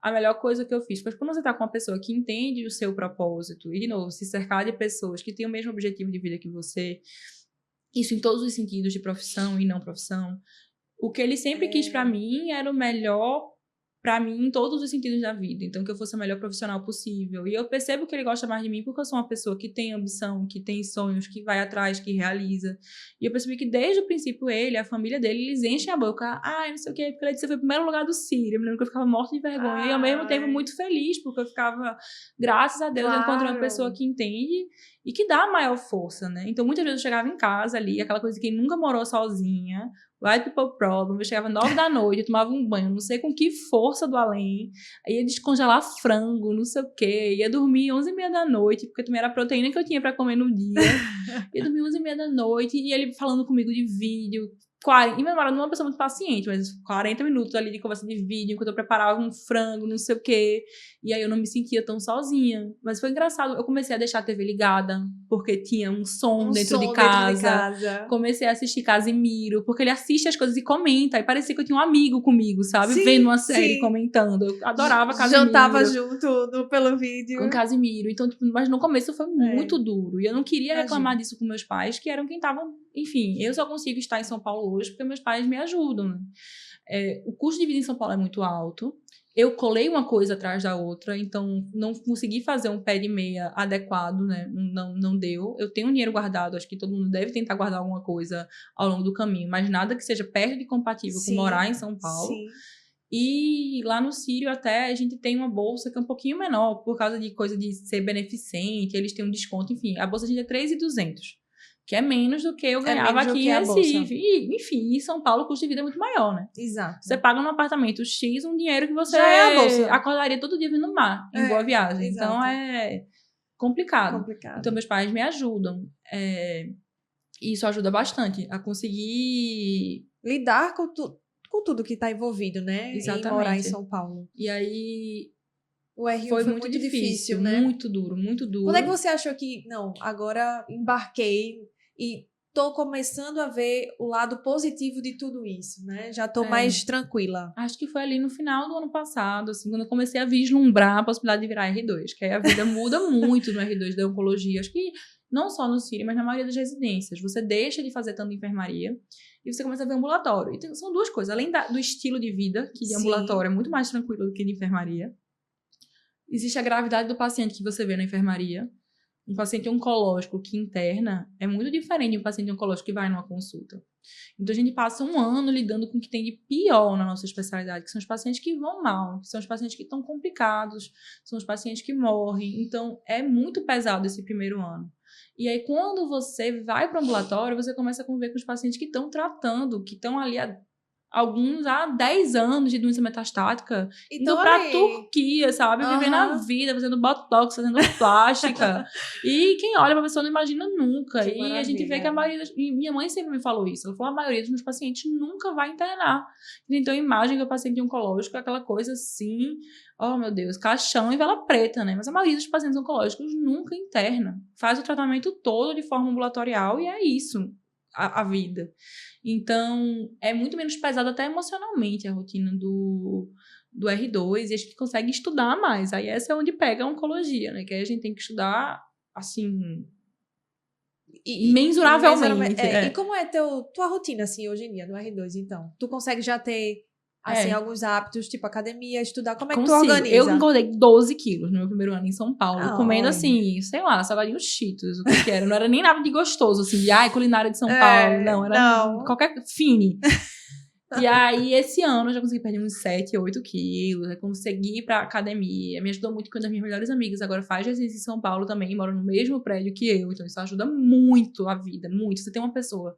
a melhor coisa que eu fiz. Porque quando você tá com uma pessoa que entende o seu propósito, e de novo, se cercar de pessoas que têm o mesmo objetivo de vida que você, isso em todos os sentidos de profissão e não profissão, o que ele sempre quis pra mim era o melhor pra mim em todos os sentidos da vida. Então, que eu fosse a melhor profissional possível. E eu percebo que ele gosta mais de mim porque eu sou uma pessoa que tem ambição, que tem sonhos, que vai atrás, que realiza. E eu percebi que desde o princípio ele, a família dele, eles enchem a boca. Não sei o quê, porque você foi o primeiro lugar do Círio. Eu me lembro que eu ficava morta de vergonha. E ao mesmo tempo muito feliz, porque eu ficava, graças a Deus, eu encontrei uma pessoa que entende e que dá a maior força, né? Então, muitas vezes eu chegava em casa ali, aquela coisa de quem nunca morou sozinha, white people problem, eu chegava 9 da noite, eu tomava um banho, não sei com que força do além, aí ia descongelar frango, não sei o quê, ia dormir 11h30 da noite, porque também era a proteína que eu tinha pra comer no dia, ia dormir 11h30 da noite, e ele falando comigo de vídeo, e meu namorado não é uma pessoa muito paciente, mas 40 minutos ali de conversa de vídeo, enquanto eu preparava um frango, não sei o quê. E aí eu não me sentia tão sozinha. Mas foi engraçado. Eu comecei a deixar a TV ligada, porque tinha um som dentro de casa. Comecei a assistir Casimiro, porque ele assiste as coisas e comenta. E parecia que eu tinha um amigo comigo, sabe? Sim, vendo uma série, sim. comentando. Eu adorava Casimiro. Jantava junto pelo vídeo. Com Casimiro. Então, mas no começo foi muito duro. E eu não queria reclamar disso com meus pais, que eram quem estavam... Enfim, eu só consigo estar em São Paulo hoje porque meus pais me ajudam, né? O custo de vida em São Paulo é muito alto. Eu colei uma coisa atrás da outra, então não consegui fazer um pé de meia adequado, né? Não deu. Eu tenho um dinheiro guardado, acho que todo mundo deve tentar guardar alguma coisa ao longo do caminho, mas nada que seja perto de compatível com morar em São Paulo. Sim. E lá no Círio até a gente tem uma bolsa que é um pouquinho menor, por causa de coisa de ser beneficente, eles têm um desconto, enfim. A bolsa a gente é 3.200. Que é menos do que eu ganhava aqui em Recife. E, enfim, em São Paulo o custo de vida é muito maior, né? Exato. Você paga num apartamento X um dinheiro que você já é a bolsa. acordaria todo dia vindo no mar, em Boa Viagem. Exato. Então, é complicado. Então, meus pais me ajudam. E isso ajuda bastante a conseguir... lidar com tudo que está envolvido, né? Exatamente. Em morar em São Paulo. E aí... O R1 foi muito difícil, né? Muito duro, muito duro. Quando é que você achou que, não, agora embarquei e tô começando a ver o lado positivo de tudo isso, né? Já tô mais tranquila. Acho que foi ali no final do ano passado, assim, quando eu comecei a vislumbrar a possibilidade de virar R2, que aí a vida muda muito no R2 da oncologia. Acho que não só no Círio, mas na maioria das residências. Você deixa de fazer tanto enfermaria e você começa a ver ambulatório. Então, são duas coisas. Além do estilo de vida, que de ambulatório é muito mais tranquilo do que de enfermaria. Existe a gravidade do paciente que você vê na enfermaria. Um paciente oncológico que interna é muito diferente de um paciente oncológico que vai numa consulta. Então, a gente passa um ano lidando com o que tem de pior na nossa especialidade, que são os pacientes que vão mal, que são os pacientes que estão complicados, são os pacientes que morrem. Então, é muito pesado esse primeiro ano. E aí, quando você vai para o ambulatório, você começa a conviver com os pacientes que estão tratando, que estão ali alguns há 10 anos de doença metastática, Então, indo pra ali. Turquia, sabe? Vivendo a vida, fazendo botox, fazendo plástica. E quem olha pra pessoa não imagina nunca. Que E a gente vê que a maioria... E minha mãe sempre me falou isso. Ela falou, a maioria dos meus pacientes nunca vai internar. Então, imagem que o paciente oncológico é aquela coisa assim... Oh, meu Deus, caixão e vela preta, né? Mas a maioria dos pacientes oncológicos nunca interna. Faz o tratamento todo de forma ambulatorial e é isso, a vida. Então, é muito menos pesado até emocionalmente a rotina do R2 e a gente consegue estudar mais. Aí essa é onde pega a oncologia, né? Que aí a gente tem que estudar, assim, imensuravelmente. E como é tua rotina, assim, hoje em dia, no R2, então? Tu consegue já ter, assim, alguns hábitos, tipo academia, estudar? Como é que tu organiza? Eu engordei 12 quilos no meu primeiro ano em São Paulo, comendo, Ai. assim, sei lá, salgadinho Cheetos, o que era. Não era nem nada de gostoso, assim, de, culinária de São Paulo. Não, era qualquer fine. E aí, esse ano, eu já consegui perder uns 7, 8 quilos. Eu consegui ir pra academia. Me ajudou muito quando as minhas melhores amigas agora fazem exercício em São Paulo também, moram no mesmo prédio que eu. Então, isso ajuda muito a vida, muito. Você tem uma pessoa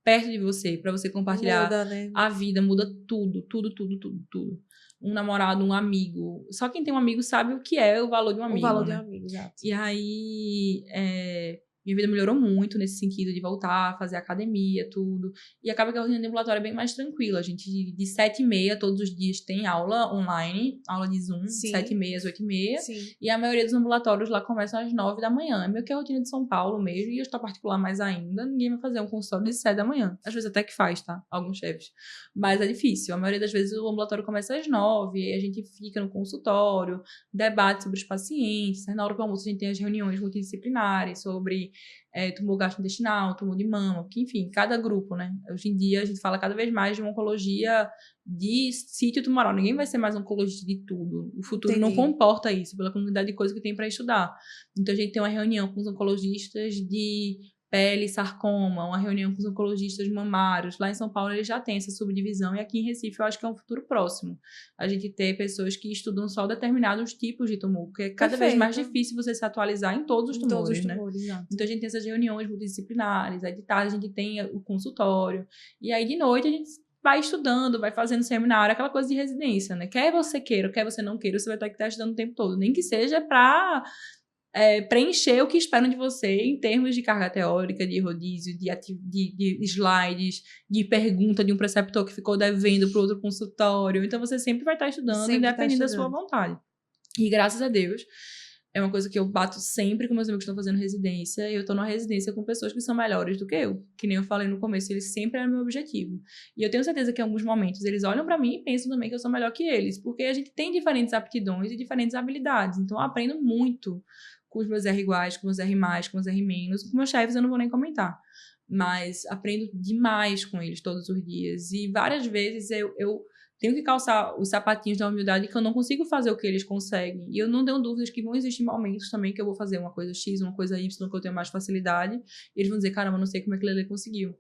perto de você, pra você compartilhar muda, né? a vida, muda tudo, tudo, tudo, tudo, tudo. Um namorado, um amigo. Só quem tem um amigo sabe o que é o valor de um amigo, O valor né? de um amigo, exato. E aí, minha vida melhorou muito nesse sentido de voltar, fazer academia, tudo. E acaba que a rotina de ambulatório é bem mais tranquila. A gente, de 7h30, todos os dias, tem aula online, aula de Zoom, 7h30 às 8h30. Sim. E a maioria dos ambulatórios lá começam às 9 da manhã. É meio que a rotina de São Paulo mesmo, e eu estou particular mais ainda. Ninguém vai fazer um consultório de 7 da manhã. Às vezes até que faz, tá? Alguns chefes. Mas é difícil. A maioria das vezes o ambulatório começa às 9, e a gente fica no consultório, debate sobre os pacientes. Na hora do almoço a gente tem as reuniões multidisciplinares sobre tumor gastrointestinal, tumor de mama, porque, enfim, cada grupo, né? Hoje em dia a gente fala cada vez mais de uma oncologia de sítio tumoral. Ninguém vai ser mais oncologista de tudo. O futuro não comporta isso, pela comunidade de coisas que tem para estudar. Então a gente tem uma reunião com os oncologistas de pele e sarcoma, uma reunião com os oncologistas mamários. Lá em São Paulo eles já têm essa subdivisão, e aqui em Recife eu acho que é um futuro próximo. A gente ter pessoas que estudam só determinados tipos de tumor, porque é cada vez mais difícil você se atualizar em todos os tumores, né? Então a gente tem essas reuniões multidisciplinares, aí de tarde a gente tem o consultório, e aí de noite a gente vai estudando, vai fazendo seminário, aquela coisa de residência, né? Quer você queira, quer você não queira, você vai ter que estar estudando o tempo todo, nem que seja para preencher o que esperam de você em termos de carga teórica, de rodízio, de slides, de pergunta de um preceptor que ficou devendo para outro consultório. Então, você sempre vai estar estudando, independente da sua vontade. E, graças a Deus, é uma coisa que eu bato sempre com meus amigos que estão fazendo residência. Eu estou numa residência com pessoas que são melhores do que eu. Que nem eu falei no começo, eles sempre eram meu objetivo. E eu tenho certeza que em alguns momentos eles olham para mim e pensam também que eu sou melhor que eles. Porque a gente tem diferentes aptidões e diferentes habilidades. Então, eu aprendo muito com os meus R iguais, com os R+, com os R-. Com meus chefes eu não vou nem comentar. Mas aprendo demais com eles todos os dias. E várias vezes eu tenho que calçar os sapatinhos da humildade, que eu não consigo fazer o que eles conseguem. E eu não tenho dúvidas que vão existir momentos também que eu vou fazer uma coisa X, uma coisa Y, que eu tenho mais facilidade. E eles vão dizer, caramba, não sei como é que ele conseguiu.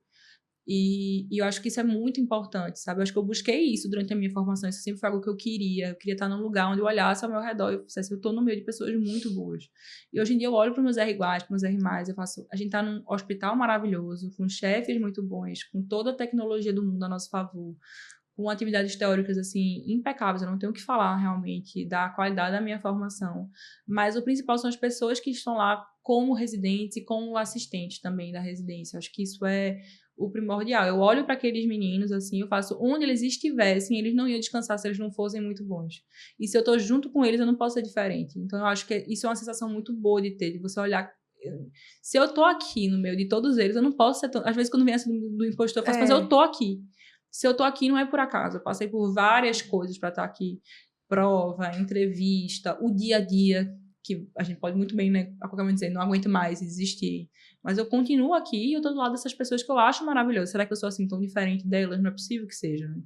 E eu acho que isso é muito importante, sabe? Eu acho que eu busquei isso durante a minha formação. Isso sempre foi algo que eu queria. Eu queria estar num lugar onde eu olhasse ao meu redor e dissesse, eu estou no meio de pessoas muito boas. E hoje em dia eu olho para os meus R iguais, para os R+, eu faço... A gente está num hospital maravilhoso, com chefes muito bons, com toda a tecnologia do mundo a nosso favor, com atividades teóricas, assim, impecáveis. Eu não tenho o que falar, realmente, da qualidade da minha formação. Mas o principal são as pessoas que estão lá como residentes e como assistentes também da residência. Eu acho que isso é o primordial. Eu olho para aqueles meninos, assim, eu faço onde eles estivessem, eles não iam descansar se eles não fossem muito bons. E se eu tô junto com eles, eu não posso ser diferente. Então, eu acho que isso é uma sensação muito boa de ter, de você olhar... Se eu tô aqui no meio de todos eles, eu não posso ser... Às vezes, quando vem essa do impostor, eu faço, mas eu tô aqui. Se eu tô aqui, não é por acaso. Eu passei por várias coisas para estar aqui. Prova, entrevista, o dia a dia, que a gente pode muito bem, né, a qualquer momento dizer, não aguento mais existir. Mas eu continuo aqui e eu tô do lado dessas pessoas que eu acho maravilhosas. Será que eu sou assim tão diferente delas? Não é possível que seja, né?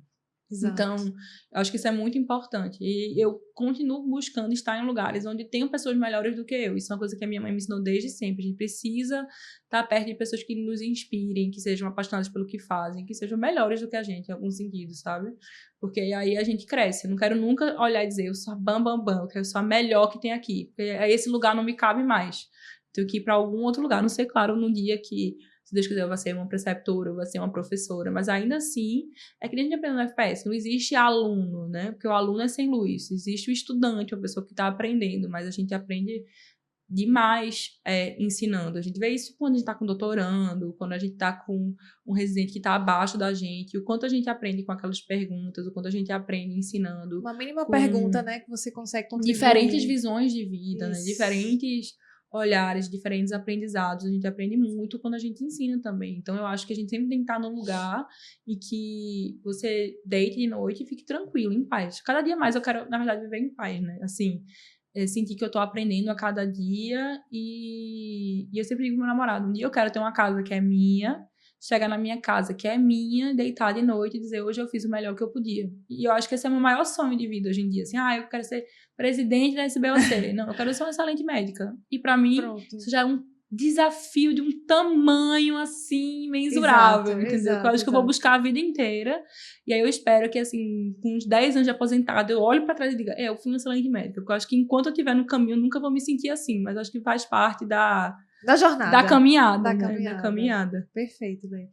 Exato. Então, eu acho que isso é muito importante. E eu continuo buscando estar em lugares onde tenham pessoas melhores do que eu. Isso é uma coisa que a minha mãe me ensinou desde sempre. A gente precisa estar perto de pessoas que nos inspirem, que sejam apaixonadas pelo que fazem, que sejam melhores do que a gente, em algum sentido, sabe? Porque aí a gente cresce. Eu não quero nunca olhar e dizer, eu sou a bam, eu quero ser a melhor que tem aqui. Porque esse lugar não me cabe mais. Tenho que ir para algum outro lugar. Não sei, claro, num dia que Se Deus quiser, eu vou ser uma preceptora, eu vou ser uma professora. Mas ainda assim, é que nem a gente aprende no FPS. Não existe aluno, né? Porque o aluno é sem luz. Existe o estudante, uma pessoa que está aprendendo. Mas a gente aprende demais ensinando. A gente vê isso quando a gente está com doutorando, quando a gente está com um residente que está abaixo da gente, o quanto a gente aprende com aquelas perguntas, o quanto a gente aprende ensinando. Uma mínima pergunta, né, que você consegue contribuir. Diferentes visões de vida, Isso. né? Diferentes olhares, diferentes aprendizados. A gente aprende muito quando a gente ensina também. Então, eu acho que a gente sempre tem que estar num lugar e que você deite de noite e fique tranquilo, em paz. Cada dia mais eu quero, na verdade, viver em paz, né? Assim, sentir que eu tô aprendendo a cada dia e eu sempre digo pro meu namorado, um dia eu quero ter uma casa que é minha, chegar na minha casa que é minha, deitar de noite e dizer, hoje eu fiz o melhor que eu podia. E eu acho que esse é o meu maior sonho de vida hoje em dia, assim, eu quero ser presidente da SBOC. Não, eu quero ser uma excelente médica. E pra mim, isso já é um desafio de um tamanho, assim, mensurável, entendeu? Que eu acho que eu vou buscar a vida inteira. E aí eu espero que, assim, com uns 10 anos de aposentado, eu olho pra trás e diga, eu fui uma excelente médica. Porque eu acho que enquanto eu estiver no caminho, eu nunca vou me sentir assim. Mas acho que faz parte da jornada. Da caminhada, Da né? caminhada. Da caminhada. Perfeito, bem.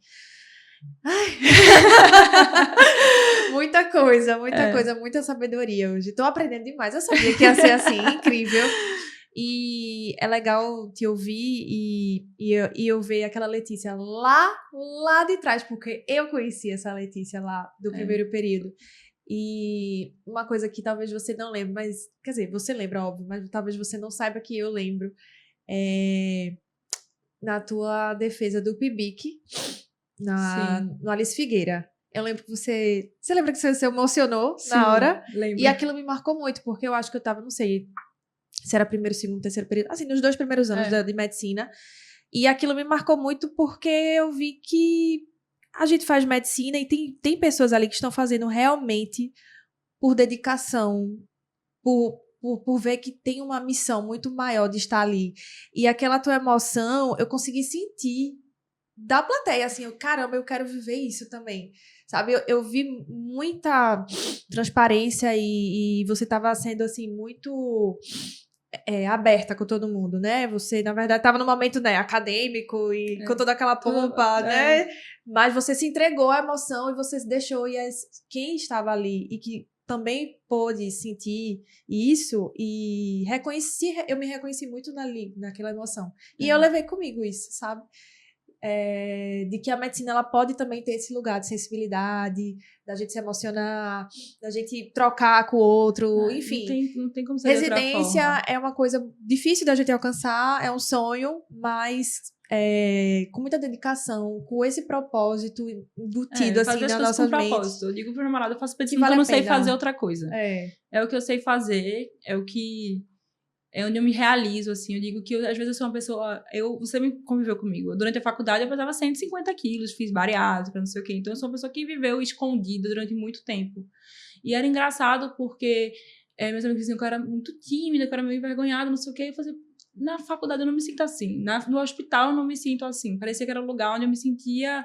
Muita coisa, muita sabedoria hoje. Tô aprendendo demais. Eu sabia que ia ser assim, incrível. E é legal te ouvir e eu ver aquela Letícia lá de trás, porque eu conheci essa Letícia lá do primeiro período. E uma coisa que talvez você não lembre, mas, quer dizer, você lembra, óbvio, mas talvez você não saiba que eu lembro, na tua defesa do PIBIC, no Alice Figueira. Eu lembro que você lembra que você se emocionou na hora? Lembro. E aquilo me marcou muito, porque eu acho que eu tava, não sei, se era primeiro, segundo, terceiro período, assim, nos 2 primeiros anos de medicina. E aquilo me marcou muito porque eu vi que a gente faz medicina e tem pessoas ali que estão fazendo realmente por dedicação, por ver que tem uma missão muito maior de estar ali. E aquela tua emoção, eu consegui sentir da plateia, assim, caramba, eu quero viver isso também. Sabe, eu vi muita transparência e você estava sendo, assim, muito aberta com todo mundo, né? Você, na verdade, estava no momento, né, acadêmico e com toda aquela pompa, né? Mas você se entregou à emoção e você se deixou. E quem estava ali e que também pôde sentir isso e eu me reconheci muito naquela emoção. E eu levei comigo isso, sabe? De que a medicina ela pode também ter esse lugar de sensibilidade, da gente se emocionar, da gente trocar com o outro, enfim. Não tem como ser de outra forma. Residência é uma coisa difícil da gente alcançar, é um sonho, mas com muita dedicação, com esse propósito embutido assim nas nossas mentes. Eu digo pro meu namorado, eu faço medicina porque eu não sei fazer outra coisa. É o que eu sei fazer, é onde eu me realizo, assim. Eu digo que, às vezes, eu sou uma pessoa... Você me conviveu comigo. Durante a faculdade, eu pesava 150 quilos, fiz bariátrica, não sei o quê. Então, eu sou uma pessoa que viveu escondida durante muito tempo. E era engraçado porque meus amigos diziam que eu era muito tímida, que eu era meio envergonhada, não sei o quê. Eu fazia... Na faculdade, eu não me sinto assim. No hospital, eu não me sinto assim. Parecia que era um lugar onde eu me sentia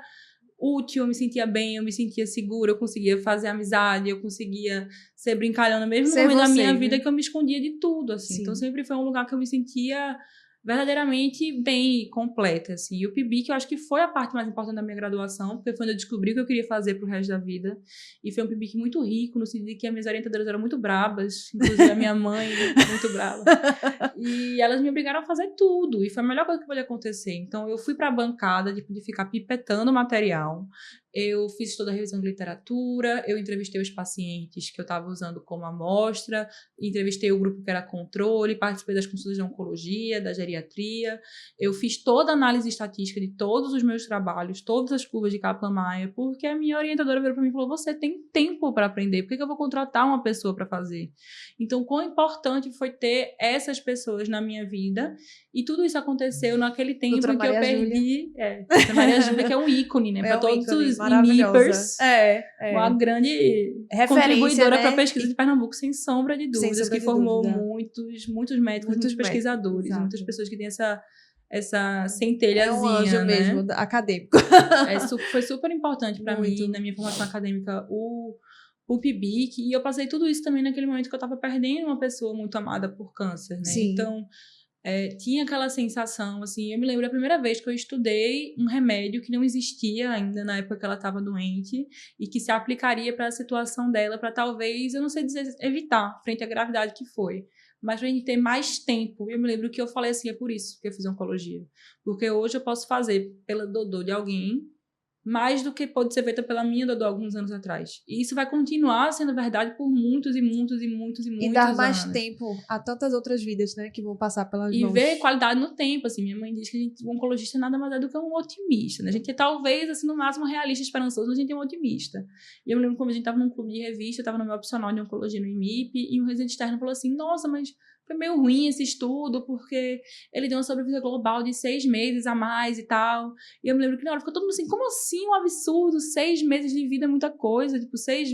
útil, eu me sentia bem, eu me sentia segura, eu conseguia fazer amizade, eu conseguia ser brincalhona, mesmo no momento da minha vida que eu me escondia de tudo, assim. Sim. Então sempre foi um lugar que eu me sentia verdadeiramente bem e completa, assim. E o PIBIC, eu acho que foi a parte mais importante da minha graduação, porque foi onde eu descobri o que eu queria fazer pro resto da vida. E foi um PIBIC muito rico, no sentido de que as minhas orientadoras eram muito brabas, inclusive a minha mãe, muito brava. E elas me obrigaram a fazer tudo, e foi a melhor coisa que podia acontecer. Então, eu fui pra bancada de ficar pipetando material, eu fiz toda a revisão de literatura, eu entrevistei os pacientes que eu estava usando como amostra, entrevistei o grupo que era controle, participei das consultas de oncologia, da geriatria, eu fiz toda a análise estatística de todos os meus trabalhos, todas as curvas de Kaplan-Meier, porque a minha orientadora virou para mim e falou, você tem tempo para aprender, por que eu vou contratar uma pessoa para fazer? Então, quão importante foi ter essas pessoas na minha vida, e tudo isso aconteceu naquele tempo em que eu perdi... Doutora Maria Júlia, que é um ícone, né? Para todos os INIPers, uma grande contribuidora, né? Para a pesquisa de Pernambuco, sem sombra de dúvidas, que formou muitos médicos, muitos pesquisadores, exato. Muitas pessoas que têm essa centelhazinha, um anjo, né? Mesmo, acadêmico. Foi super importante para mim, na minha formação acadêmica, o PIBIC, e eu passei tudo isso também naquele momento que eu estava perdendo uma pessoa muito amada por câncer, né? Sim. Então, tinha aquela sensação, assim, eu me lembro da primeira vez que eu estudei um remédio que não existia ainda na época que ela estava doente e que se aplicaria para a situação dela, para talvez, eu não sei dizer, evitar, frente à gravidade que foi. Mas pra gente ter mais tempo. Eu me lembro que eu falei assim, é por isso que eu fiz oncologia. Porque hoje eu posso fazer pela dor de alguém mais do que pode ser feita pela minha dor alguns anos atrás. E isso vai continuar sendo verdade por muitos e muitos e muitos e muitos E dar mais anos. tempo a tantas outras vidas, né, que vão passar pelas E mãos. ver qualidade no tempo, assim. Minha mãe diz que o oncologista nada mais é do que um otimista, né? A gente é talvez, assim, no máximo realista, esperançoso, mas a gente é um otimista. E eu me lembro quando a gente estava num clube de revista, estava no meu opcional de oncologia no IMIP, e um residente externo falou assim, nossa, mas foi meio ruim esse estudo, porque ele deu uma sobrevida global de 6 meses a mais e tal. E eu me lembro que na hora ficou todo mundo assim, como assim um absurdo? 6 meses de vida é muita coisa, tipo, 6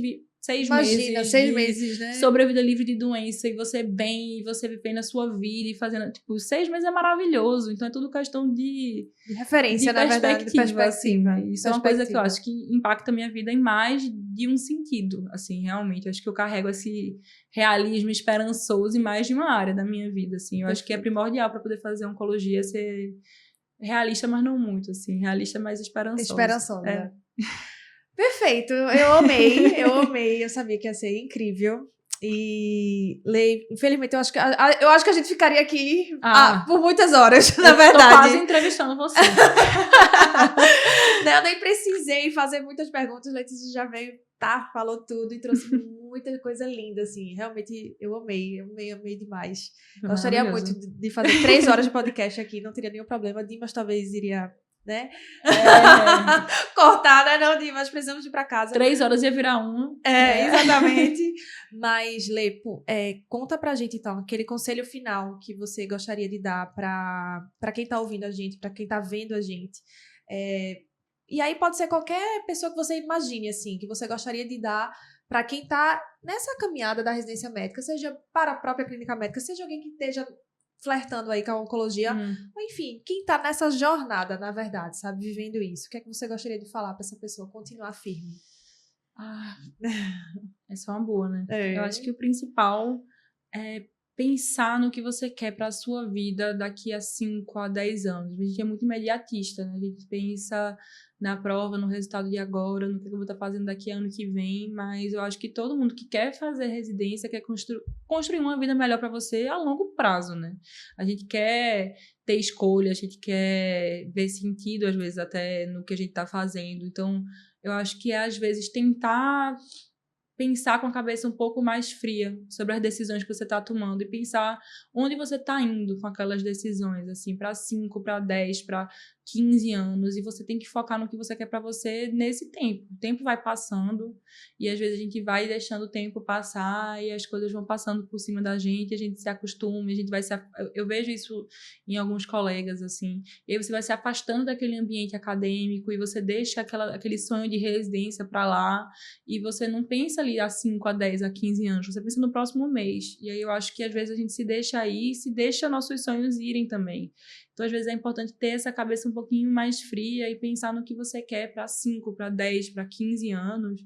Imagina, meses 6 de meses, né? sobrevida livre de doença e você bem, e você vivendo a sua vida e fazendo, tipo, 6 meses é maravilhoso. Então é tudo questão de referência, na verdade, de perspectiva. Assim, né? Isso é uma coisa que eu acho que impacta a minha vida em mais de um sentido, assim, realmente. Eu acho que eu carrego esse realismo esperançoso em mais de uma área da minha vida, assim. Eu acho que é primordial para poder fazer oncologia ser realista, mas não muito, assim. Realista, mas esperançosa. Esperançosa. É. Perfeito, eu amei, eu sabia que ia ser incrível. E, Lei, infelizmente, eu acho que a gente ficaria aqui por muitas horas, na verdade. Eu tô quase entrevistando você. Eu nem precisei fazer muitas perguntas, Letícia já veio, falou tudo e trouxe muita coisa linda, assim. Realmente, eu amei demais. Gostaria muito de fazer 3 horas de podcast aqui, não teria nenhum problema. Dimas talvez iria... né? Cortar, né? Não, Dimas, precisamos ir pra casa. 3 horas ia virar 1. Exatamente. Mas, Lê, conta pra gente, então, aquele conselho final que você gostaria de dar pra quem tá ouvindo a gente, pra quem tá vendo a gente. E aí pode ser qualquer pessoa que você imagine, assim, que você gostaria de dar pra quem tá nessa caminhada da residência médica, seja para a própria clínica médica, seja alguém que esteja flertando aí com a oncologia, ou enfim, quem tá nessa jornada, na verdade, sabe, vivendo isso, o que é que você gostaria de falar pra essa pessoa continuar firme? Essa é uma boa, né? Eu acho que o principal é pensar no que você quer para a sua vida daqui a 5 a 10 anos. A gente é muito imediatista, né? A gente pensa na prova, no resultado de agora, no que eu vou estar fazendo daqui a ano que vem, mas eu acho que todo mundo que quer fazer residência quer construir uma vida melhor para você a longo prazo, né? A gente quer ter escolha, a gente quer ver sentido, às vezes, até no que a gente está fazendo. Então, eu acho que às vezes tentar pensar com a cabeça um pouco mais fria sobre as decisões que você está tomando e pensar onde você está indo com aquelas decisões, assim, para 5, para 10, para 15 anos, e você tem que focar no que você quer para você nesse tempo. O tempo vai passando e às vezes a gente vai deixando o tempo passar e as coisas vão passando por cima da gente, a gente se acostuma, a gente vai eu vejo isso em alguns colegas, assim, e aí você vai se afastando daquele ambiente acadêmico e você deixa aquele sonho de residência para lá e você não pensa ali a 5, a 10, a 15 anos, você pensa no próximo mês. E aí eu acho que às vezes a gente se deixa aí, se deixa nossos sonhos irem também. Então, às vezes, é importante ter essa cabeça um pouquinho mais fria e pensar no que você quer para 5, para 10, para 15 anos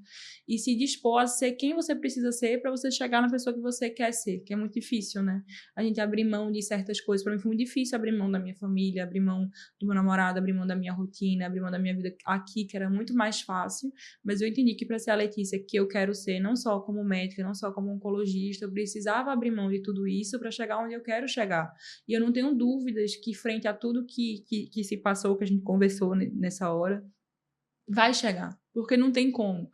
e se dispor a ser quem você precisa ser para você chegar na pessoa que você quer ser, que é muito difícil, né? A gente abrir mão de certas coisas. Para mim foi muito difícil abrir mão da minha família, abrir mão do meu namorado, abrir mão da minha rotina, abrir mão da minha vida aqui, que era muito mais fácil, mas eu entendi que para ser a Letícia que eu quero ser, não só como médica, não só como oncologista, eu precisava abrir mão de tudo isso para chegar onde eu quero chegar. E eu não tenho dúvidas que frente a tudo que se passou, que a gente conversou nessa hora, vai chegar, porque não tem como.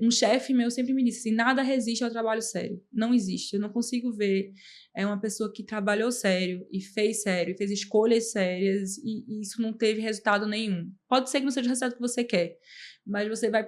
Um chefe meu sempre me disse assim, nada resiste ao trabalho sério, não existe, eu não consigo ver uma pessoa que trabalhou sério e fez escolhas sérias e isso não teve resultado nenhum. Pode ser que não seja o resultado que você quer, mas você vai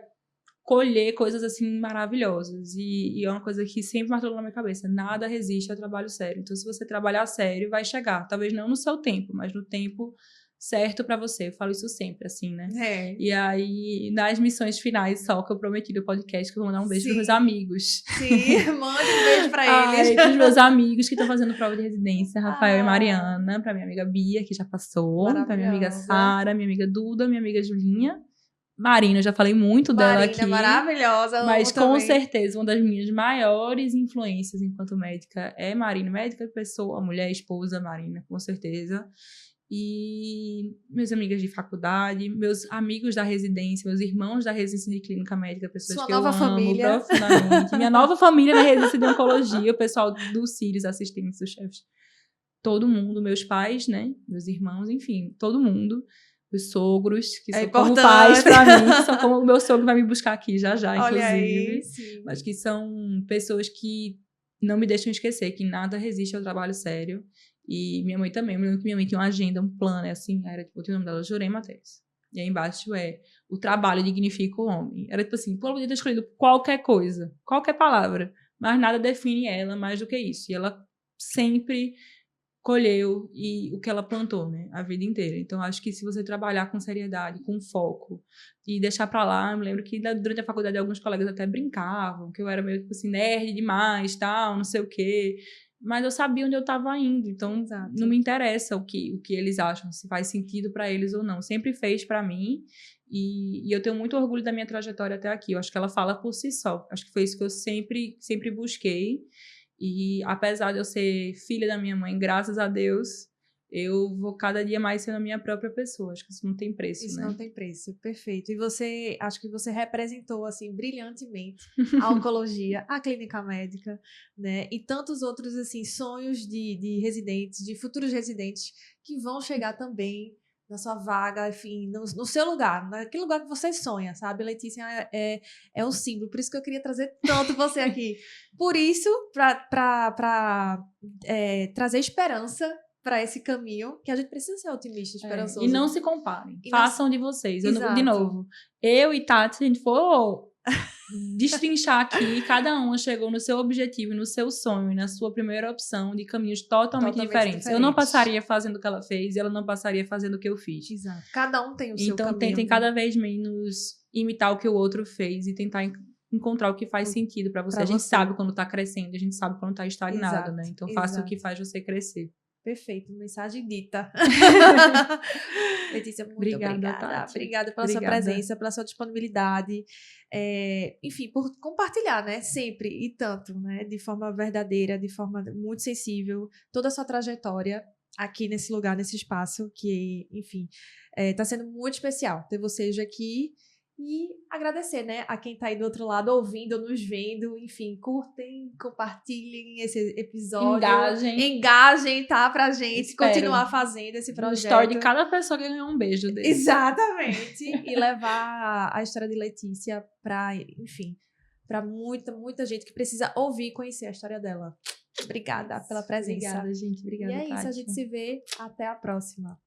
colher coisas assim maravilhosas e é uma coisa que sempre martelou na minha cabeça, nada resiste ao trabalho sério. Então se você trabalhar sério, vai chegar, talvez não no seu tempo, mas no tempo certo pra você. Eu falo isso sempre, assim, né? E aí, nas missões finais, só que eu prometi do podcast, que eu vou mandar um beijo pros meus amigos. Sim, manda um beijo pra eles. Pros meus amigos que estão fazendo prova de residência, Rafael e Mariana, pra minha amiga Bia, que já passou, pra minha amiga Sara, minha amiga Duda, minha amiga Julinha, Marina, eu já falei muito dela Marina, aqui. maravilhosa. Mas amo com também. certeza, uma das minhas maiores influências enquanto médica é Marina. Médica, pessoa, mulher, esposa, Marina, com certeza. E minhas amigas de faculdade, meus amigos da residência, meus irmãos da residência de clínica médica, pessoas Sua que eu nova amo família. profundamente. Minha nova família na residência de oncologia, o pessoal do Círios, assistentes, os chefes. Todo mundo, meus pais, né? Meus irmãos, enfim, todo mundo. Os sogros, que É são como importante. pais pra mim, que são como o meu sogro vai me buscar aqui já, Olha inclusive. aí, sim. Mas que são pessoas que não me deixam esquecer que nada resiste ao trabalho sério. E minha mãe também. Eu me lembro que minha mãe tinha uma agenda, um plano, assim, era tipo, o nome dela, Jurema Teres. E aí embaixo o trabalho dignifica o homem. Era tipo assim, podia ter escolhido qualquer coisa, qualquer palavra, mas nada define ela mais do que isso. E ela sempre colheu o que ela plantou, né, a vida inteira. Então, acho que se você trabalhar com seriedade, com foco, e deixar pra lá, eu me lembro que durante a faculdade alguns colegas até brincavam, que eu era meio, tipo assim, nerd demais, tal, não sei o quê, mas eu sabia onde eu estava indo, então Exato. não me interessa o que eles acham, se faz sentido para eles ou não. Sempre fez para mim, e eu tenho muito orgulho da minha trajetória até aqui. Eu acho que ela fala por si só. Acho que foi isso que eu sempre busquei. E apesar de eu ser filha da minha mãe, graças a Deus, eu vou cada dia mais sendo a minha própria pessoa. Acho que isso não tem preço, Isso né? não tem preço, perfeito. E você, acho que você representou, assim, brilhantemente a oncologia, a clínica médica, né? E tantos outros, assim, sonhos de residentes, de futuros residentes, que vão chegar também na sua vaga, enfim, no seu lugar, naquele lugar que você sonha, sabe? Letícia é um símbolo, por isso que eu queria trazer tanto você aqui. Por isso, para trazer esperança para esse caminho, que a gente precisa ser otimista, esperançoso. E não se comparem. E não Façam de vocês. De Exato. novo, eu e Tati, se a gente for destrinchar aqui, cada uma chegou no seu objetivo, no seu sonho, na sua primeira opção de caminhos totalmente diferentes. Eu não passaria fazendo o que ela fez e ela não passaria fazendo o que eu fiz. Exato. Cada um tem o seu caminho. Então, tentem cada vez menos imitar o que o outro fez e tentar encontrar o que faz sentido pra você. A gente sabe quando tá crescendo, a gente sabe quando tá estagnado, né? Então, faça o que faz você crescer. Perfeito, mensagem dita. Letícia, muito obrigada. Tati. Obrigada pela sua presença, pela sua disponibilidade. Enfim, por compartilhar, né? Sempre e tanto, né? De forma verdadeira, de forma muito sensível, toda a sua trajetória aqui nesse lugar, nesse espaço, que, enfim, tá sendo muito especial ter você hoje aqui. E agradecer, né, a quem tá aí do outro lado, ouvindo, nos vendo, enfim, curtem, compartilhem esse episódio. Engajem, tá, pra gente continuar fazendo esse projeto. No story de cada pessoa que ganhou um beijo dele. Exatamente. E levar a história de Letícia pra, enfim, pra muita gente que precisa ouvir e conhecer a história dela. Obrigada pela presença. Obrigada, gente. Obrigada, E é Tati. isso, a gente se vê. Até a próxima.